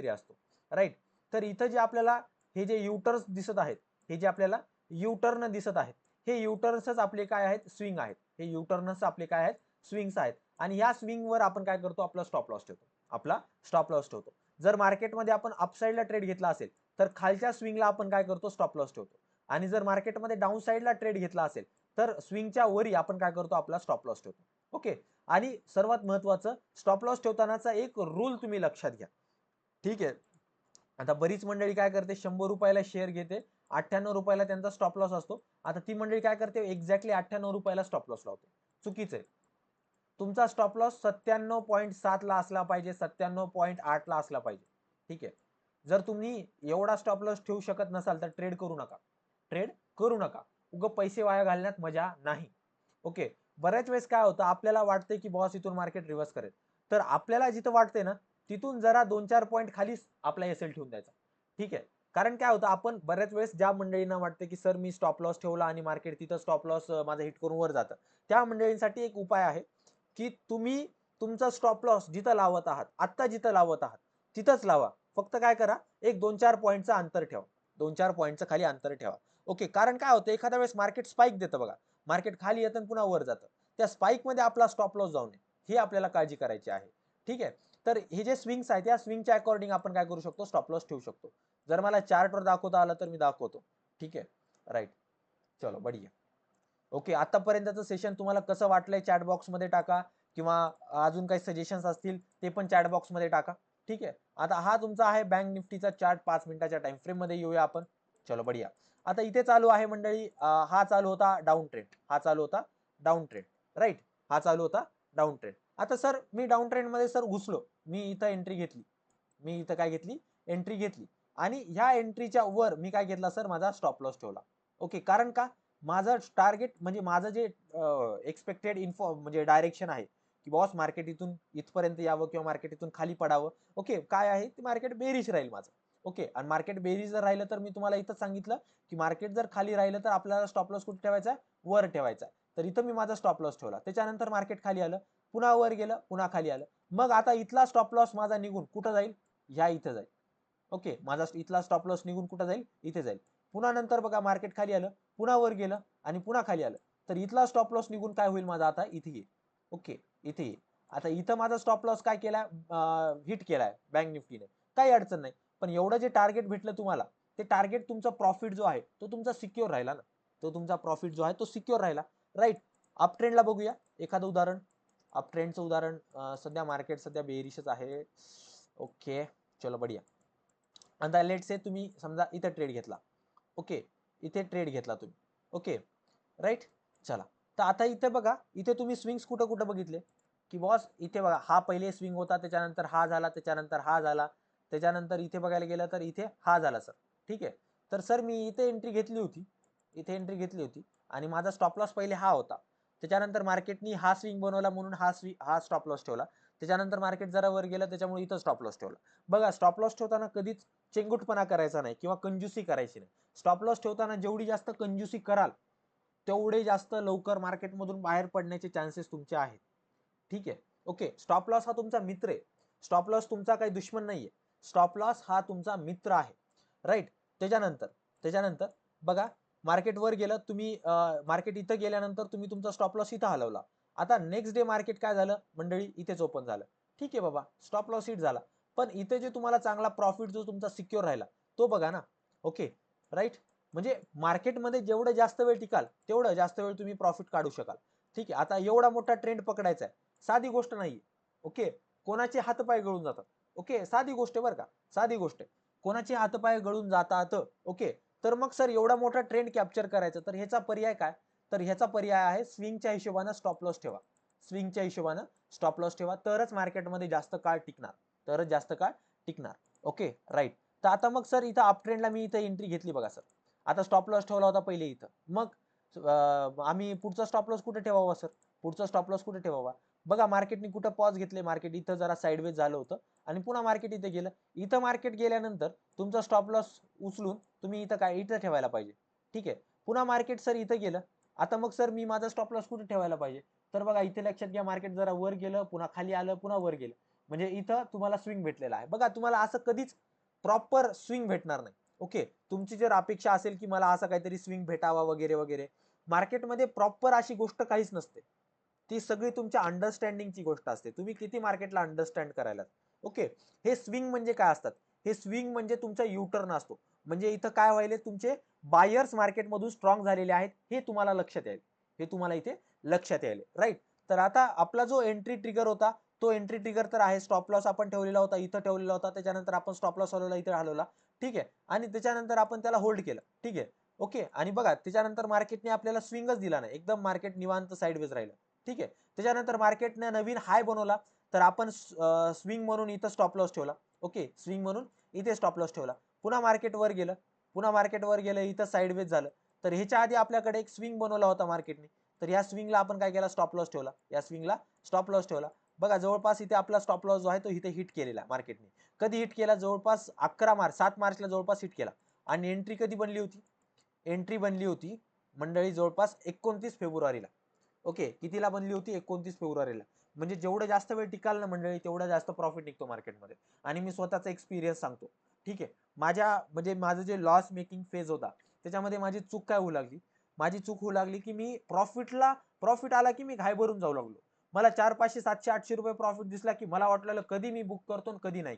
असतो, राईट. तर इथं जे आपल्याला हे जे युटर्न्स दिसत आहेत, हे जे आपल्याला युटर्न दिसत आहेत, हे युटर्न्सच आपले काय आहेत, स्विंग आहेत. हे युटर्न्स आपले काय आहेत, स्विंग्स आहेत. आणि ह्या स्विंगवर आपण काय करतो, आपला स्टॉप लॉस ठेवतो. जर मार्केटमध्ये आपण अपसाइडला ट्रेड घेतला असेल तर खालच्या स्विंगला आपण काय करतो, स्टॉप लॉस ठेवतो. आणि जर मार्केटमध्ये डाऊन साइडला ट्रेड घेतला असेल तर स्विंगच्या वरी आपण काय करतो, आपला स्टॉप लॉस ठेवतो. ओके. आणि सर्वात महत्वाचं, स्टॉप लॉस ठेवतानाचा एक रूल तुम्ही लक्षात घ्या. ठीक आहे. आता बरीच मंडळी काय करते, 100 रुपयाला शेअर घेते, 98 रुपयाला त्यांचा स्टॉप लॉस असतो. आता ती मंडळी काय करते, एक्झॅक्टली 98 रुपयाला स्टॉप लॉस लावते. चुकीचं आहे. तुमचा स्टॉप लॉस 97.7 ला असला पाहिजे, 97.8 ला असला पाहिजे. ठीक आहे. जर तुम्ही एवढा स्टॉप लॉस ठेवू शकत नसाल तर ट्रेड करू नका. उगा पैसे वाया घालण्यात मजा नाही. ओके. बऱ्याच वेळेस काय होतं, आपल्याला वाटतंय की बॉस इथून मार्केट रिव्हर्स करेल, तर आपल्याला जिथं वाटतंय ना तिथून जरा 2-4 पॉईंट खाली आपला एसएल ठेवून द्यायचा. ठीक आहे. कारण काय होतं, आपण बऱ्याच वेळेस ज्या मंडळींना वाटते की सर मी स्टॉप लॉस ठेवला आणि मार्केट तिथं स्टॉप लॉस माझं हिट करून वर जातं, त्या मंडळींसाठी एक उपाय आहे की तुम्ही तुमचा स्टॉप लॉस जिथं लावत आहात, आत्ता जिथं लावत आहात तिथंच लावा. फक्त काय करा, एक 2-4 पॉईंटचं अंतर ठेवा. 2-4 पॉईंटचं खाली अंतर ठेवा. ओके. कारण काय होतं, एखाद्या वेळेस मार्केट स्पाइक देतं बघा, मार्केट खाली येतं पुन्हा वर जातं, त्या स्पाइक मध्ये आपला स्टॉप लॉस जाऊ नये, ही आपल्याला काळजी करायची आहे. ठीक आहे. तर हे जे स्विंग्स आहेत, या स्विंगच्या अकॉर्डिंग आपण काय करू शकतो, स्टॉप लॉस ठेवू शकतो. जर मला चार्टवर दाखवता आलं तर मी दाखवतो. ठीक आहे. राईट. चलो बढिया. ओके. आतापर्यंतचं सेशन तुम्हाला कसं वाटलंय चॅट बॉक्स मध्ये टाका, किंवा अजून काही सजेशन्स असतील ते पण चॅट बॉक्स मध्ये टाका. ठीक आहे. आता हा तुमचा आहे बँक निफ्टीचा चार्ट 5 मिनिटाच्या टाइम फ्रेम मध्ये येऊया आपण. चलो बढिया. आता इथे चालू आहे मंडळी, हा चालू होता डाऊन ट्रेंड, राईट. हा चालू होता डाऊन ट्रेंड. आता सर मी डाऊन ट्रेंड मध्ये सर घुसलो, मी इथं एंट्री घेतली आणि ह्या एंट्रीच्या वर मी काय घेतला सर, माझा स्टॉप लॉस ठेवला. ओके. कारण का, माझं टार्गेट म्हणजे माझं जे एक्सपेक्टेड इन्फो म्हणजे डायरेक्शन आहे की बॉस मार्केट इथून इथपर्यंत यावं किंवा मार्केट इथून खाली पडावं. ओके. काय आहे ते, मार्केट बेरिश राहील माझं. ओके. आणि मार्केट बेरिश जर राहिलं तर मी तुम्हाला इथं सांगितलं की मार्केट जर खाली राहिलं तर आपल्याला स्टॉप लॉस कुठे ठेवायचा, वर ठेवायचा. तर इथं मी माझा स्टॉप लॉस ठेवला. त्याच्यानंतर मार्केट खाली आलं, पुन्हा वर गेलं, पुन्हा खाली आलं. मग आता इथला स्टॉप लॉस माझा निघून कुठं जाईल, ह्या इथं जाईल. ओके. माझा इथला स्टॉप लॉस निघून कुठं जाईल, इथे जाईल. पुन्हा नंतर बघा मार्केट खाली आलं, पुन्हा वर गेलं आणि पुन्हा खाली आलं, तर इथला स्टॉप लॉस निघून काय होईल माझा, आता इथे येईल. ओके. इथे येईल. आता इथं माझा स्टॉप लॉस काय केलाय, हिट केलाय बँक निफ्टीने, काही अडचण नाही. पण एवढं जे टार्गेट भेटलं तुम्हाला, ते टार्गेट तुमचा प्रॉफिट जो आहे तो तुमचा सिक्युअर राहिला ना, तो तुमचा प्रॉफिट जो आहे तो सिक्युअर राहिला. राईट. अप ट्रेंडला बघूया एखादं उदाहरण. अप ट्रेंडचं उदाहरण, सध्या मार्केट सध्या बेरिशच आहे. ओके. चलो बढिया. आता लेट से तुम्ही समजा इथे ट्रेड घेतला. ओके. इथे ट्रेड घेतला तुम्ही. ओके. राईट. चला. तर आता इथे बघा, इथे तुम्ही स्विंग्स कुठं कुठं बघितले की बॉस, इथे बघा हा पहिले स्विंग होता, त्याच्यानंतर हा झाला, त्याच्यानंतर हा झाला, त्याच्यानंतर इथे बघायला गेलं तर इथे हा झाला सर. ठीक आहे. तर सर मी इथे एंट्री घेतली होती आणि माझा स्टॉप लॉस पहिले हा होता. त्याच्यानंतर मार्केटनी हा स्विंग बनवला म्हणून हा स्टॉप लॉस ठेवला. त्याच्यानंतर मार्केट जरा वर गेलं त्याच्यामुळे इथं स्टॉप लॉस ठेवला. बघा, स्टॉप लॉस ठेवताना कधीच चेंगुटपणा करायचा नाही किंवा कंजूसी करायची नाही. स्टॉप लॉस ठेवताना जेवढी जास्त कंजूसी कराल तेवढे जास्त लवकर मार्केटमधून बाहेर पडण्याचे चान्सेस तुमचे आहेत. ठीक आहे. ओके. स्टॉप लॉस हा तुमचा मित्र आहे. स्टॉप लॉस तुमचा काही दुश्मन नाहीये. स्टॉप लॉस हा तुमचा मित्र आहे. राईट. त्याच्यानंतर बघा, मार्केट वर गेलं, तुम्ही मार्केट इथं गेल्यानंतर तुम्ही तुमचा स्टॉप लॉस इथं हलवला. आता नेक्स्ट डे मार्केट काय झालं मंडळी, इथेच ओपन झालं. ठीक आहे बाबा, स्टॉप लॉस हिट झाला. पण इथे जे तुम्हाला चांगला प्रॉफिट जो तुमचा सिक्युअर राहिला तो बघा ना. ओके. राईट. म्हणजे मार्केटमध्ये जेवढं जास्त वेळ टिकाल तेवढं जास्त वेळ तुम्ही प्रॉफिट काढू शकाल. ठीक आहे. आता एवढा मोठा ट्रेंड पकडायचा आहे, साधी गोष्ट नाहीये. ओके. कोणाचे हातपाय गळून जातात. ओके. साधी गोष्ट आहे बरं का, साधी गोष्ट आहे. कोणाचे हातपाय गळून जातात. ओके. तर मग सर एवढा मोठा ट्रेंड कॅप्चर करायचं, तर ह्याचा पर्याय काय, तर ह्याचा पर्याय आहे स्विंगच्या हिशोबाने स्टॉप लॉस ठेवा. स्विंगच्या हिशोबाने स्टॉप लॉस ठेवा, तरच मार्केटमध्ये जास्त काळ टिकणार. ओके. राईट. तर आता मग सर इथं अप ट्रेंडला मी इथं एंट्री घेतली बघा सर. आता स्टॉप लॉस ठेवला होता पहिले इथं. मग आम्ही पुढचा स्टॉप लॉस कुठे ठेवावा सर, पुढचा स्टॉप लॉस कुठे ठेवावा, बघा मार्केटने कुठं पॉज घेतले, मार्केट इथं जरा साईडवेज झालं होतं आणि पुन्हा मार्केट इथे गेलं. इथं मार्केट गेल्यानंतर तुमचा स्टॉप लॉस उचलून तुम्ही इथं काय इथं ठेवायला पाहिजे. ठीक आहे. पुन्हा मार्केट सर इथं गेलं. आता मग सर मी माझा स्टॉप लॉस कुठे ठेवायला पाहिजे? तर बघा इथे लक्षात घ्या, मार्केट जरा वर गेलं, पुन्हा खाली आलं, पुन्हा वर गेलं. म्हणजे इथं तुम्हाला स्विंग भेटलेला आहे. बघा तुम्हाला असं कधीच प्रॉपर स्विंग भेटणार नाही. ओके. तुमची जर अपेक्षा असेल की मला असं काहीतरी स्विंग भेटावा वगैरे वगैरे, मार्केटमध्ये प्रॉपर अशी गोष्ट काहीच नसते. ती सगळी तुमच्या अंडरस्टँडिंगची गोष्ट असते. तुम्ही किती मार्केटला अंडरस्टँड करायला. ओके. हे स्विंग म्हणजे काय असतात? हे स्विंग म्हणजे तुमचा युटर्न असतो. म्हणजे इथं काय व्हायले, तुमचे बायर्स मार्केटमधून स्ट्रॉंग झालेले आहेत हे तुम्हाला लक्षात येईल. हे तुम्हाला इथे लक्षात येईल. राईट. तर आता आपला जो एंट्री ट्रिगर होता, तो एंट्री ट्रिगर तर आहे. स्टॉप लॉस आपण ठेवलेला होता, इथं ठेवलेला होता. त्याच्यानंतर आपण स्टॉप लॉस हलवला, इथे हलवला. ठीक आहे. आणि त्याच्यानंतर आपण त्याला होल्ड केलं. ठीक आहे. ओके. आणि बघा त्याच्यानंतर मार्केटने आपल्याला स्विंगच दिला नाही. एकदम मार्केट निवांत साइडवेज राहिलं. ठीक आहे. त्याच्यानंतर मार्केटने नवीन हाय बनवला, तर आपण स्विंग म्हणून इथं स्टॉप लॉस ठेवला. ओके. स्विंग म्हणून इथे स्टॉप लॉस ठेवला. पुन्हा मार्केट वर गेलं, पुन्हा मार्केट वर गेलं, इथं साइडवेज झालं. तर ह्याच्या आधी आपल्याकडे एक स्विंग बनवला होता मार्केटने. तर या स्विंगला आपण काय केला, स्टॉप लॉस ठेवला. या स्विंगला स्टॉप लॉस ठेवला. बघा जवळपास इथे आपला स्टॉप लॉस जो आहे तो इथे हिट केलेला मार्केटने. कधी हिट केला? जवळपास 7 मार्चला जवळपास हिट केला. आणि एंट्री कधी बनली होती? एंट्री बनली होती मंडळी जवळपास 29 फेब्रुवारीला. ओके. कितीला बनली होती? 29 फेब्रुवारीला. म्हणजे जेवढं जास्त वेळ टिकाल ना मंडळी, तेवढा जास्त प्रॉफिट निघतो मार्केटमध्ये. आणि मी स्वतःचा एक्सपिरियन्स सांगतो. ठीक आहे. माझं जे लॉस मेकिंग फेज होता, त्याच्यामध्ये माझी चूक काय होऊ लागली? माझी चूक होऊ लागली की मी प्रॉफिट आला की मी घाई भरून जाऊ लागलो. मला 400, 500, 700, 800 रुपये प्रॉफिट दिसला की मला वाटलेलं कधी मी बुक करतो आणि कधी नाही.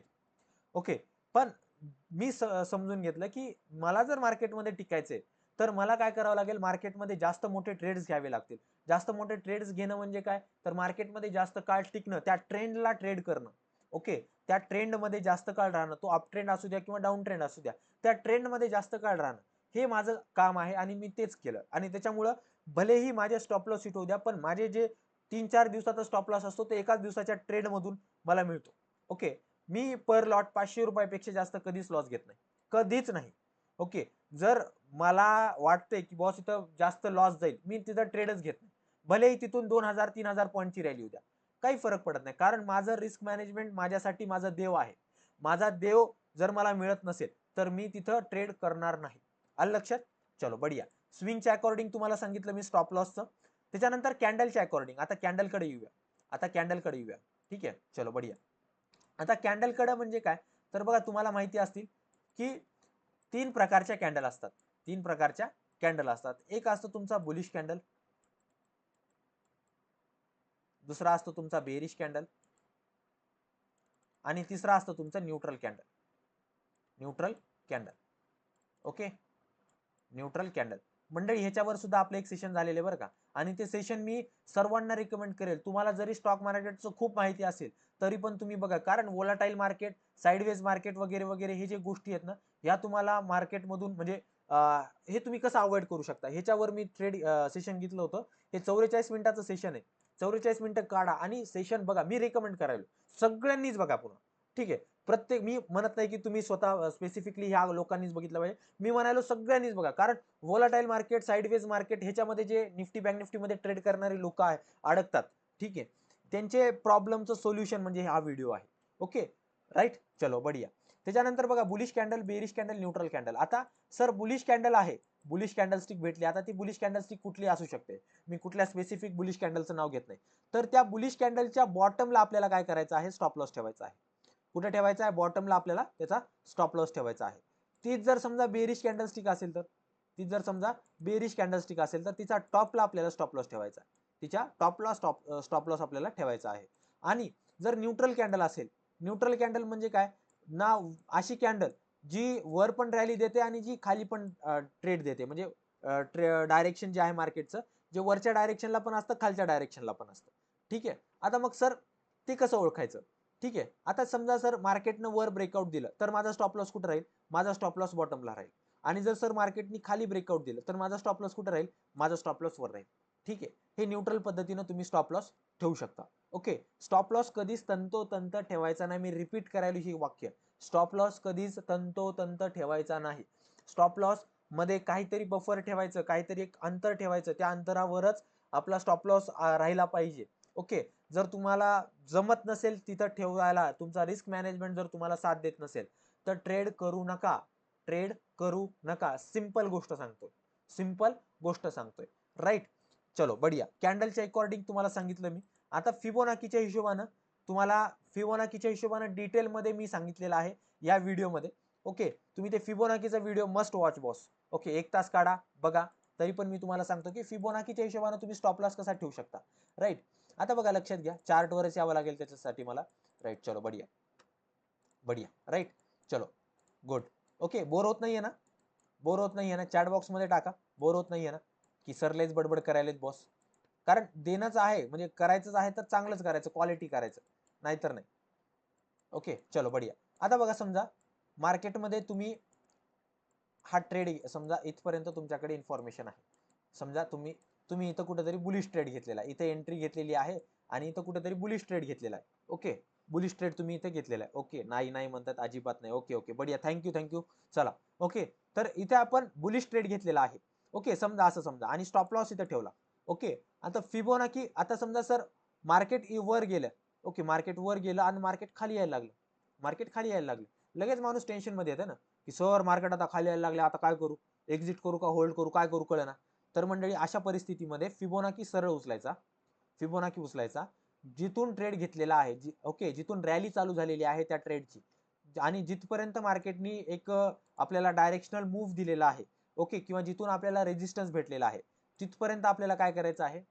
ओके. पण मी समजून घेतलं की मला जर मार्केटमध्ये टिकायचंय, तर मला काय करावं लागेल, मार्केटमध्ये जास्त मोठे ट्रेड्स घ्यावे लागतील. जास्त मोठे ट्रेड्स घेणं म्हणजे काय? तर मार्केटमध्ये जास्त काळ टिकणं, त्या ट्रेंडला ट्रेड करणं. ओके. त्या ट्रेंडमध्ये जास्त काळ राहणं, तो अप ट्रेंड असू द्या किंवा डाऊन ट्रेंड असू द्या, त्या ट्रेंडमध्ये जास्त काळ राहणं, हे माझं काम आहे आणि मी तेच केलं. आणि त्याच्यामुळं भलेही माझे स्टॉप लॉस हिट होऊ द्या, पण माझे जे 3-4 दिवसाचा स्टॉप लॉस असतो, ते एकाच दिवसाच्या ट्रेडमधून मला मिळतो. ओके. मी पर लॉट 500 रुपयापेक्षा जास्त कधीच लॉस घेत नाही. कधीच नाही. ओके. जर मला वाटतंय की बॉस इथं जास्त लॉस जाईल, मी तिथं ट्रेडच घेत नाही. भलेही तिथून 2000-3000 पॉईंटची रॅली उद्या, काही फरक पडत नाही. कारण माझं रिस्क मॅनेजमेंट माझ्यासाठी माझा देव आहे. माझा देव जर मला मिळत नसेल, तर मी तिथं ट्रेड करणार नाही. आलं लक्षात? चलो बढिया. स्विंगच्या अकॉर्डिंग तुम्हाला सांगितलं मी स्टॉप लॉसचं. त्याच्यानंतर कॅन्डलच्या अकॉर्डिंग आता कॅन्डलकडे येऊया. ठीक आहे. चलो बढिया. आता कॅन्डलकडे म्हणजे काय? तर बघा तुम्हाला माहिती असतील की 3 प्रकारच्या कॅन्डल असतात. 3 प्रकारच्या कॅन्डल असतात. एक असतो तुमचा बुलिश कॅन्डल, दुसरा असतो तुमचा बेरिश कॅन्डल आणि तिसरा असतो तुमचा neutral candle. Neutral candle. Okay. Neutral candle मंडळी, ह्याच्यावर सुद्धा आपलं एक सेशन झालेलं बरं का. आणि ते सेशन मी सर्वांना रिकमेंड करेल. तुम्हाला जरी स्टॉक मार्केटचं खूप माहिती असेल, तरी पण तुम्ही बघा. कारण वोलाटाईल मार्केट, साइडवेज मार्केट वगैरे वगैरे हे जे गोष्टी आहेत ना, ह्या तुम्हाला मार्केटमधून म्हणजे हे तुम्ही कसं अवॉइड करू शकता, ह्याच्यावर मी ट्रेड सेशन घेतलं होतं. हे 44 मिनिटाचं सेशन आहे. 44 मिनिटं काढा आणि सेशन बघा. मी रेकमेंड करायला सगळ्यांनीच बघा पुन्हा. ठीक आहे. प्रत्येक, मी म्हणत नाही की तुम्ही स्वतः स्पेसिफिकली ह्या लोकांनीच बघितलं पाहिजे. मी म्हणालो सगळ्यांनीच बघा. कारण वोलाटाईल मार्केट, साइडवेज मार्केट ह्याच्यामध्ये जे निफ्टी बँक निफ्टीमध्ये ट्रेड करणारे लोक अडकतात. ठीक आहे. त्यांचे प्रॉब्लेमचं सोल्युशन म्हणजे हा व्हिडिओ आहे. ओके. राईट. चलो बढिया. त्याच्यानंतर बघा bullish candle, bearish candle, neutral candle. आता सर बुलिश कॅन्डल आहे, बुलिश कॅन्डलस्टिक भेटली. आता ती बुलिश कॅन्डलस्टिक कुठली असू शकते, मी कुठल्या स्पेसिफिक बुलिश कॅन्डलचं नाव घेत नाही. तर त्या बुलिश कॅन्डलच्या बॉटमला आपल्याला काय करायचं आहे, स्टॉप लॉस ठेवायचा आहे. कुठे ठेवायचा आहे? बॉटमला आपल्याला त्याचा स्टॉप लॉस ठेवायचा आहे. तीच जर समजा बेरिश कॅन्डलस्टिक असेल तर, तिचा टॉपला आपल्याला स्टॉप लॉस ठेवायचा आहे. तिच्या टॉपला स्टॉप लॉस आपल्याला ठेवायचा आहे. आणि जर न्यूट्रल कॅन्डल असेल, न्यूट्रल कॅन्डल म्हणजे काय ना, अशी कॅन्डल जी वर पण रॅली देते आणि जी खाली पण ट्रेड देते. म्हणजे डायरेक्शन जे आहे मार्केटचं, जे वरच्या डायरेक्शनला पण असतं, खालच्या डायरेक्शनला पण असतं. ठीक आहे. आता मग सर ते कसं ओळखायचं? ठीक आहे. आता समजा सर मार्केटनं वर ब्रेकआउट दिलं, तर माझा स्टॉप लॉस कुठे राहील? माझा स्टॉप लॉस बॉटमला राहील. आणि जर सर मार्केटनी खाली ब्रेकआउट दिलं, तर माझा स्टॉप लॉस कुठे राहील? माझा स्टॉप लॉस वर राहील. ठीक आहे. हे न्यूट्रल पद्धतीनं तुम्ही स्टॉप लॉस ठेवू शकता. ओके. स्टॉप लॉस कधीच तंतोतंत ठेवायचा नाही. मी रिपीट करायला ही वाक्य, स्टॉप लॉस कधीच तंतोतंत ठेवायचा नाही. स्टॉप लॉस मध्ये काहीतरी बफर ठेवायचं, काहीतरी एक अंतर ठेवायचं. त्या अंतरावरच आपला स्टॉप लॉस राहिला पाहिजे. ओके, जर तुम्हाला जमत नसेल तिथं ठेवायला, तुमचा रिस्क मॅनेजमेंट जर तुम्हाला साथ देत नसेल तर ट्रेड करू नका, ट्रेड करू नका. सिंपल गोष्ट सांगतोय, सिंपल गोष्ट सांगतोय. राईट, चलो बढिया. कॅन्डलच्या अकॉर्डिंग तुम्हाला सांगितलं मी. आता फिबोनाकीच्या हिशोबानं तुम्हाला, फिबोनाकीच्या हिशोबानं डिटेलमध्ये मी सांगितलेलं आहे या व्हिडिओमध्ये. ओके, तुम्ही ते फिबोनाकीचा video must watch boss. Okay, 1 तास काढा बघा. तरी पण मी तुम्हाला सांगतो की फिबोनाकीच्या हिशोबानं तुम्ही स्टॉप लॉस कसा ठेवू शकता. राईट, आता बघा लक्षात घ्या, चार्टवरच यावं लागेल त्याच्यासाठी मला. राईट, चलो बढिया बढिया. राईट, चलो गुड. ओके, बोर होत नाहीये ना, बोर होत नाहीये ना, चॅट बॉक्स मध्ये टाका बोर होत नाहीये ना, की सरलेच बडबड करायलेत बॉस. कारण देणंच आहे म्हणजे करायचंच आहे तर चांगलंच करायचं, क्वालिटी करायचं, नाहीतर नाही. ओके, चलो बढिया. आता बघा, समजा मार्केटमध्ये तुम्ही हा ट्रेड, समजा इथपर्यंत तुमच्याकडे इन्फॉर्मेशन आहे. समजा तुम्ही तुम्ही इथं कुठेतरी बुलिश ट्रेड घेतलेला आहे, इथे एंट्री घेतलेली आहे आणि इथं कुठेतरी बुलिश ट्रेड घेतलेला आहे. ओके, बुलिश ट्रेड तुम्ही इथे घेतलेला आहे. ओके, नाही नाही म्हणतात, अजिबात नाही. ओके ओके, बढिया, थँक्यू थँक्यू. चला, ओके, तर इथे आपण बुलिश ट्रेड घेतलेला आहे. ओके, समजा असं समजा, आणि स्टॉप लॉस इथे ठेवला. ओके, आता फिबोनाकी, आता समजा सर मार्केट वर गेलं. ओके, मार्केट वर गेलं आणि मार्केट खाली यायला लागलं, मार्केट खाली यायला लागलं. लगेच माणूस टेन्शन मध्ये येते ना, की सर मार्केट आता खाली यायला लागले, आता काय करू, एक्झिट करू का होल्ड करू, काय करू कळेना. तर मंडळी, अशा परिस्थितीमध्ये फिबोनाकी सरळ उचलायचा, फिबोनाकी उचलायचा, जिथून ट्रेड घेतलेला आहे, ओके, जिथून रॅली चालू झालेली आहे त्या ट्रेडची, आणि जिथपर्यंत मार्केटनी एक आपल्याला डायरेक्शनल मूव्ह दिलेला आहे, ओके, किंवा जिथून आपल्याला रेजिस्टन्स भेटलेला आहे, तिथपर्यंत आपल्याला काय करायचं आहे,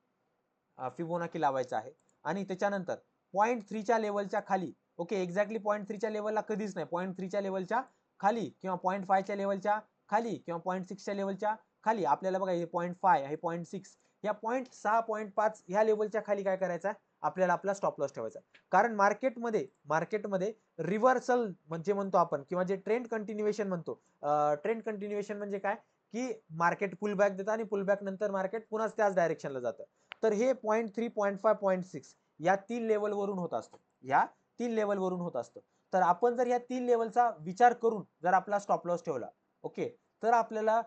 फिबोनाकी लावायचा आहे. आणि त्याच्यानंतर 0.3च्या लेवलच्या खाली, ओके, एक्झॅक्टली 0.3च्या लेवलला कधीच नाही, 0.3च्या लेवलच्या खाली किंवा 0.5च्या लेवलच्या खाली किंवा 0.6च्या लेवलच्या खाली आपल्याला बघा, हे 0.5 हे 0.6, या 0.6 0.5 ह्या लेवलच्या खाली काय करायचं आहे, आपल्याला आपला स्टॉप लॉस ठेवायचा. कारण मार्केटमध्ये रिव्हर्सल म्हणजे म्हणतो आपण, किंवा जे ट्रेंड कंटिन्युएशन म्हणतो, ट्रेंड कंटिन्युएशन म्हणजे काय, की मार्केट पुल बॅक देतं आणि पुल बॅक नंतर मार्केट पुन्हा त्याच डायरेक्शनला जातं. तर हे 0.3 0.5 0.6 या 3 लेवलवरून होत असतं, या 3 लेवलवरून होत असतं. तर आपण जर या 3 लेवलचा विचार करून जर आपला स्टॉप लॉस ठेवला, ओके, तर आपल्याला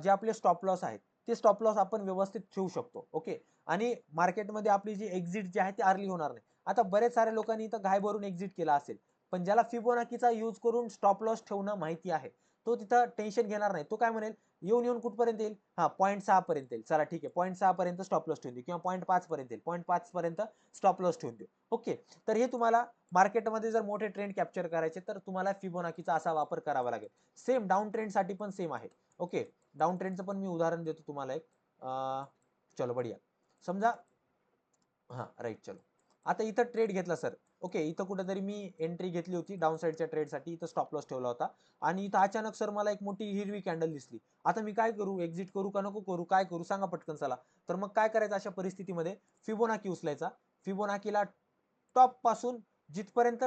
जे आपले स्टॉप लॉस आहेत ते स्टॉप लॉस आपण व्यवस्थित ठेवू शकतो. ओके, आणि मार्केटमध्ये आपली जी एक्झिट जी आहे ती अर्ली होणार नाही. आता बरेच सारे लोकांनी इथं घाय भरून एक्झिट केला असेल, पण ज्याला फिबोनाकीचा यूज करून स्टॉप लॉस ठेवणं माहिती आहे, तो तिथं टेन्शन घेणार नाही. तो काय म्हणेल, येऊन येऊन कुठपर्यंत येईल, हा 0.6 पर्यंत येईल, चला ठीक आहे, 0.6 पर्यंत स्टॉप लॉस ठेवून देऊ, किंवा 0.5 पर्यंत येईल, 0.5 पर्यंत स्टॉप लॉस ठेवून देऊ. ओके, तर हे तुम्हाला मार्केटमध्ये जर मोठे ट्रेंड कॅप्चर करायचे तर तुम्हाला फिबोनाकीचा असा वापर करावा लागेल. सेम डाऊन ट्रेंड साठी पण सेम आहे. ओके, डाऊन ट्रेंडचं पण मी उदाहरण देतो तुम्हाला एक. चलो बढिया, समजा, हा राईट, चलो, आता इथं ट्रेड घेतला सर. ओके, इथं कुठेतरी मी एंट्री घेतली होती डाऊन साईडच्या ट्रेडसाठी, इथं स्टॉप लॉस ठेवला होता, आणि इथं अचानक सर मला एक मोठी हिरवी कॅन्डल दिसली. आता मी काय करू, एक्झिट करू का नको करू, काय करू सांगा पटकन चला. तर मग काय करायचं अशा परिस्थितीमध्ये, फिबोनाकी उचलायचा. फिबोनाकीला टॉप पासून जिथपर्यंत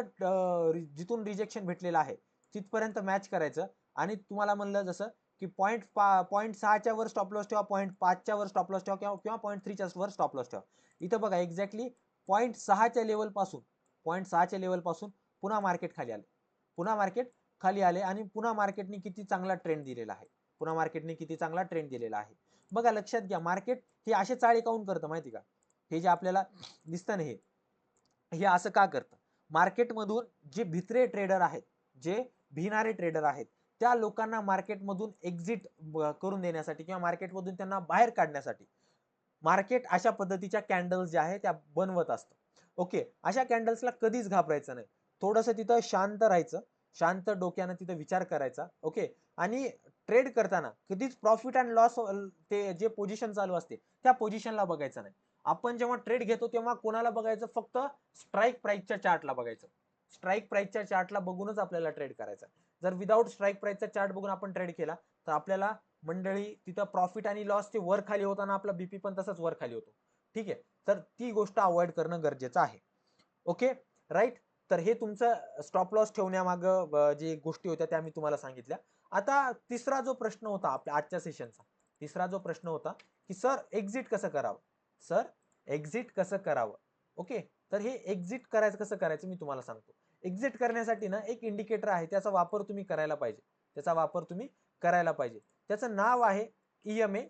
जिथून रिजेक्शन भेटलेलं आहे तिथपर्यंत मॅच करायचं. आणि तुम्हाला म्हणलं जसं की 0.6च्या वर स्टॉप लॉस ठेवा, 0.5च्या वर स्टॉप लॉस ठेवा, किंवा 0.3च्या वर स्टॉप लॉस ठेवा. इथं बघा, एक्झॅक्टली 0.6च्या लेवल पासून, 0.6च्या लेवल पासून पुन्हा मार्केट खाली आले, पुन्हा मार्केट खाली आले, आणि पुन्हा मार्केटने किती चांगला ट्रेंड दिलेला आहे, पुन्हा मार्केटने किती चांगला ट्रेंड दिलेला आहे. बघा लक्षात घ्या, मार्केट हे असे चाळी काऊन करतं माहिती का, हे जे आपल्याला दिसतं ना, हे असं का करतं, मार्केटमधून जे भित्रे ट्रेडर आहेत, जे भिणारे ट्रेडर आहेत, त्या लोकांना मार्केटमधून एक्झिट करून देण्यासाठी किंवा मार्केटमधून त्यांना बाहेर काढण्यासाठी मार्केट अशा पद्धतीच्या कॅन्डल्स ज्या आहेत त्या बनवत असतं. ओके, अशा कॅन्डल्सला कधीच घाबरायचं नाही, थोडंसं तिथं शांत राहायचं, शांत डोक्यानं तिथं विचार करायचा. ओके, आणि ट्रेड करताना कधीच प्रॉफिट अँड लॉस, ते जे पोझिशन चालू असते त्या पोझिशनला बघायचं नाही. आपण जेव्हा ट्रेड घेतो तेव्हा कोणाला बघायचं, फक्त स्ट्राईक प्राइसच्या चार्टला बघायचं, स्ट्राईक प्राइसच्या चार्टला बघूनच आपल्याला ट्रेड करायचा. जर विदाऊट स्ट्राईक प्राइसचा चार्ट बघून आपण ट्रेड केला तर आपल्याला मंडळी तिथं प्रॉफिट आणि लॉस ते वर खाली होताना आपला बीपी पण तसंच वर खाली होतो. ठीक आहे, तर ती गोष्ट अवॉइड करणं गरजेचं आहे. Okay, right. तर हे तुमचं स्टॉप लॉस ठेवण्यामागं जे गोष्टी होत्या त्या मी तुम्हाला सांगितल्या. आता तिसरा जो प्रश्न होता आपल्या आजच्या सेशनचा, तिसरा जो प्रश्न होता की सर एक्झिट कसं करावं, सर एक्झिट कसं करावं. ओके, तर हे एक्झिट करायचं कसं करायचं मी तुम्हाला सांगतो. एक्झिट करण्यासाठी ना एक इंडिकेटर आहे, त्याचा वापर तुम्ही करायला पाहिजे, त्याचा वापर तुम्ही करायला पाहिजे. त्याचं नाव आहे EMA,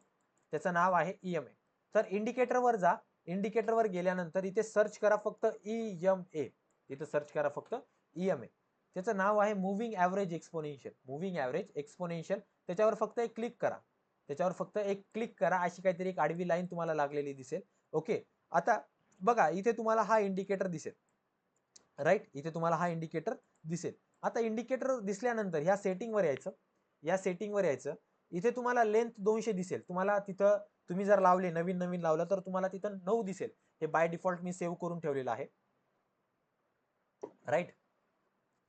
त्याचं नाव आहे EMA. तर इंडिकेटरवर जा, इंडिकेटरवर गेल्यानंतर इथे सर्च करा फक्त EMA, इथे सर्च करा फक्त EMA. त्याचं नाव आहे moving average exponential, moving average exponential. त्याच्यावर फक्त एक क्लिक करा, त्याच्यावर फक्त एक क्लिक करा. अशी काहीतरी एक आडवी लाईन तुम्हाला लागलेली दिसेल. ओके, आता बघा इथे तुम्हाला हा इंडिकेटर दिसेल, राईट, इथे तुम्हाला हा इंडिकेटर दिसेल. आता इंडिकेटर दिसल्यानंतर ह्या सेटिंगवर यायचं, या सेटिंगवर यायचं. इथे तुम्हाला लेंथ 200 दिसेल. तुम्हाला तिथं तुम्ही जर लावले, नवीन नवीन लावलं तर तुम्हाला तिथं 9 दिसेल. हे बाय डिफॉल्ट मी सेव्ह करून ठेवलेलं आहे, राईट.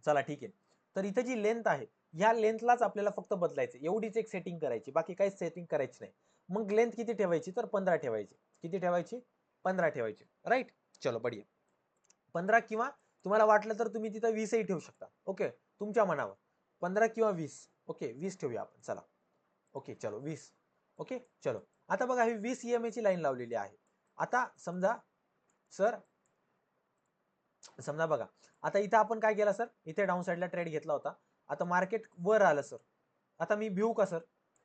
चला ठीक आहे. तर इथे जी लेंथ आहे, ह्या लेंथलाच आपल्याला फक्त बदलायचं, एवढीच एक सेटिंग करायची, बाकी काहीच सेटिंग करायची नाही. मग लेंथ किती ठेवायची, तर 15 ठेवायची. किती ठेवायची, 15 ठेवायची, राईट. चलो बढिया. 15 किंवा तुम्हाला वाटलं तर तुम्ही तिथं 20ही ठेवू शकता. ओके, तुमच्या मनावर. 15 किंवा 20. ओके, 20 ठेवूया आपण. चला, ओके चलो 20. ओके चलो. आता बघा ही 20 EMA ची लाईन लावलेली आहे. आता समजा सर, समजा बघा आता इथं आपण काय केलं सर, इथे डाऊन साईडला ट्रेड घेतला होता. आता मार्केट वर आलं सर. आता मी भिऊ का सर,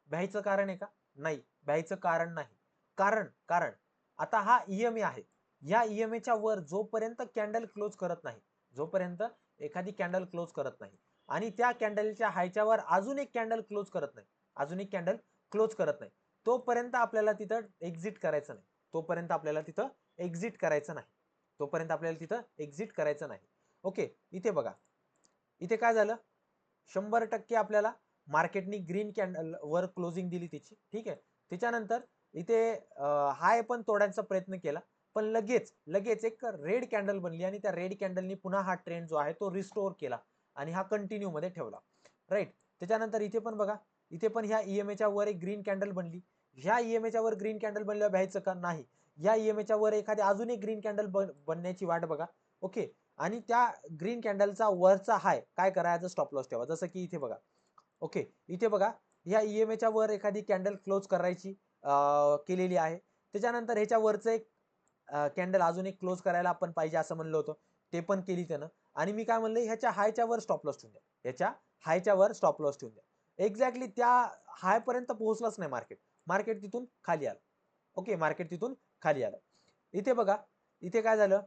भ्यायचं कारण आहे का, नाही, भ्यायचं कारण नाही. कारण कारण आता हा EMA आहे, या EMA च्या वर जोपर्यंत कॅन्डल क्लोज करत नाही, जोपर्यंत एखादी कॅन्डल क्लोज करत नाही आणि त्या कॅन्डलच्या हायच्या वर अजून एक कॅन्डल क्लोज करत नाही, अजून एक कॅन्डल क्लोज करत नाही, तोपर्यंत आपल्याला तिथं एक्झिट करायचं नाही, तोपर्यंत आपल्याला तिथं एक्झिट करायचं नाही, तोपर्यंत आपल्याला तिथं एक्झिट करायचं नाही. ओके, इथे बघा, इथे काय झालं, 100% आपल्याला मार्केटनी ग्रीन कॅन्डल वर क्लोजिंग दिली तिची, ठीक आहे. त्याच्यानंतर इथे हाय पण तोडायचा प्रयत्न केला, पण लगेच लगेच एक रेड कॅन्डल बनली आणि त्या रेड कॅन्डलनी पुन्हा हा ट्रेंड जो आहे तो रिस्टोर केला आणि हा कंटिन्यू मध्ये ठेवला, राईट. त्याच्यानंतर इथे पण बघा, इथे पण ह्या EMA वर एक ग्रीन कॅन्डल बनली. ह्या EMA वर ग्रीन कॅन्डल बनल्यावर भ्यायचं का, नाही. या EMA वर एखादी अजून एक ग्रीन कॅन्डल बनण्याची वाट बघा. ओके, आणि त्या ग्रीन कॅन्डलचा वरचा हाय काय करायचं, स्टॉप लॉस ठेवा. जसं की इथे बघा, ओके, इथे बघा या EMA वर एखादी कॅन्डल क्लोज करायची केलेली आहे. त्याच्यानंतर ह्याच्या वरचं एक कॅन्डल अजून एक क्लोज करायला आपण पाहिजे असं म्हणलं होतं, ते पण केली त्यानं. आणि मी काय म्हणलं, ह्याच्या हायच्या वर स्टॉप लॉस ठेवून द्या, ह्याच्या हायच्या वर स्टॉप लॉस ठेवून द्या. एक्झॅक्टली त्या हाय पर्यंत पोहोचलाच नाही मार्केट, मार्केट तिथून खाली आलं. ओके, मार्केट तिथून खाली आलं. इथे बघा, इथे काय झालं,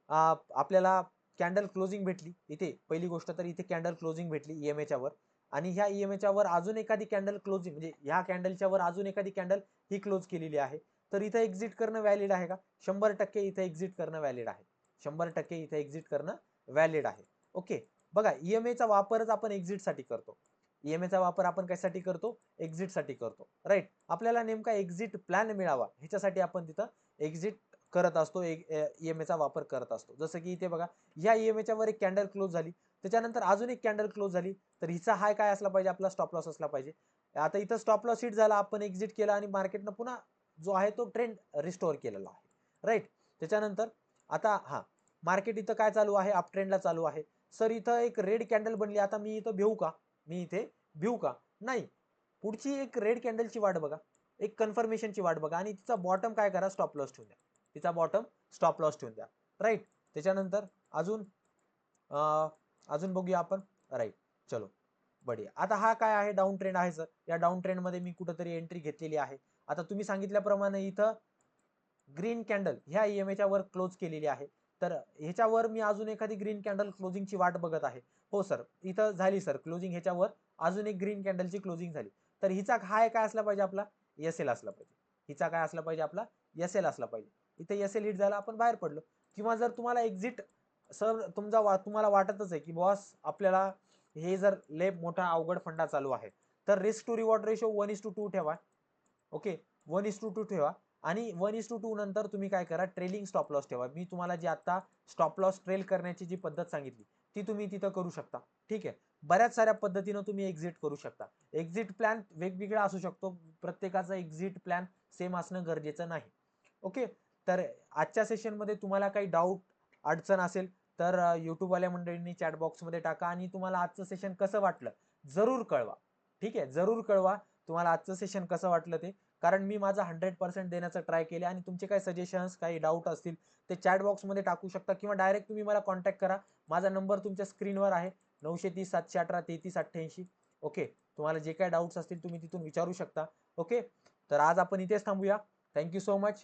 आपल्याला कॅन्डल क्लोजिंग भेटली. इथे पहिली गोष्ट तर इथे कॅन्डल क्लोजिंग भेटली EMA वर, आणि ह्या EMA वर अजून एखादी कॅन्डल क्लोजिंग, म्हणजे ह्या कॅन्डलच्या वर अजून एखादी कॅन्डल ही क्लोज केलेली आहे. तर इथं एक्झिट करणं व्हॅलिड आहे का, 100% इथं एक्झिट करणं व्हॅलिड आहे, 100% इथं एक्झिट करणं व्हॅलिड आहे. ओके, बघा EMA चा वापरच आपण एक्झिट साठी करतो, EMA चा वापर आपण कशासाठी करतो, एक्झिट साठी करतो, राईट. आपल्याला नेमका एक्झिट प्लॅन मिळावा ह्याच्यासाठी आपण तिथं एक्झिट करत असतो, EMA चा वापर करत असतो. जसं की इथे बघा, या EMA वर एक कॅन्डल क्लोज झाली, त्याच्यानंतर अजून एक कॅन्डल क्लोज झाली, तर हिचा हाय काय असला पाहिजे, आपला स्टॉप लॉस असला पाहिजे. आता इथं स्टॉप लॉस हिट झाला, आपण एक्झिट केला आणि मार्केटनं पुन्हा जो आहे तो ट्रेंड रिस्टोअर केलेला आहे, राईट. त्याच्यानंतर आता मार्केट इथं काय चालू आहे, अप ट्रेंडला चालू आहे. सर इथं एक रेड कॅन्डल बनली, आता मी इथं भिऊ का, मी इथे भिऊ का, नाही. पुढची एक रेड कॅन्डलची वाट बघा, एक कन्फर्मेशनची वाट बघा, आणि तिचा बॉटम काय करा, स्टॉप लॉस ठेवून द्या, तिचा बॉटम स्टॉप लॉस ठेवून द्या, राईट. त्याच्यानंतर अजून अजून बघूया आपण, राईट. चलो बढिया. आता हा काय आहे, डाऊन ट्रेंड आहे सर, या डाऊन ट्रेंड मध्ये मी कुठेतरी एंट्री घेतलेली आहे. आता तुम्ही सांगितल्याप्रमाणे इथं ग्रीन कॅन्डल ह्या EMA वर क्लोज केलेली आहे, तर ह्याच्यावर मी अजून एखादी ग्रीन कॅन्डल क्लोजिंगची वाट बघत आहे. हो सर, इथं झाली सर क्लोजिंग, ह्याच्यावर अजून एक ग्रीन कॅन्डलची क्लोजिंग झाली. तर हिचा हाय काय असला पाहिजे, आपला SL असला पाहिजे, हिचा काय असला पाहिजे, आपला SL असला पाहिजे. इथे SL हिट झाला, आपण बाहेर पडलो. किंवा जर तुम्हाला एक्झिट सर तुम्हाला वाटतच आहे की बॉस आपल्याला हे जर लय मोठा अवघड फंडा चालू आहे, तर रिस्क टू रिवॉर्ड रेशो 1:2 ठेवा. ओके, 1:2 ठेवा, आणि 1:2 नंतर तुम्ही काय करा, ट्रेलिंग स्टॉप लॉस ठेवा. मी तुम्हाला जी आता स्टॉप लॉस ट्रेल करण्याची जी पद्धत सांगितली ती तुम्ही तिथं करू शकता, ठीक आहे. बऱ्याच साऱ्या पद्धतीनं तुम्ही एक्झिट करू शकता. एक्झिट प्लॅन वेगवेगळा असू शकतो, प्रत्येकाचा एक्झिट प्लॅन सेम असणं गरजेचं नाही. ओके, तर आजच्या सेशनमध्ये तुम्हाला काही डाऊट अडचण असेल तर युट्यूबवाल्या मंडळींनी चॅट बॉक्समध्ये टाका, आणि तुम्हाला आजचं सेशन कसं वाटलं जरूर कळवा, ठीक आहे. जरूर कळवा तुम्हाला आजचं सेशन कसं वाटलं ते, कारण मी माझा 100% देण्याचा ट्राय केले. आणि तुमचे काही सजेशन्स, काही डाऊट असतील ते चॅट बॉक्समध्ये टाकू शकता, किंवा डायरेक्ट तुम्ही मला कॉन्टॅक्ट करा. माझा नंबर तुमच्या स्क्रीनवर आहे, 930 718 3388. ओके, तुम्हाला जे काही डाऊट्स असतील तुम्ही तिथून विचारू शकता. ओके, तर आज आपण इथेच थांबूया. Thank you so much.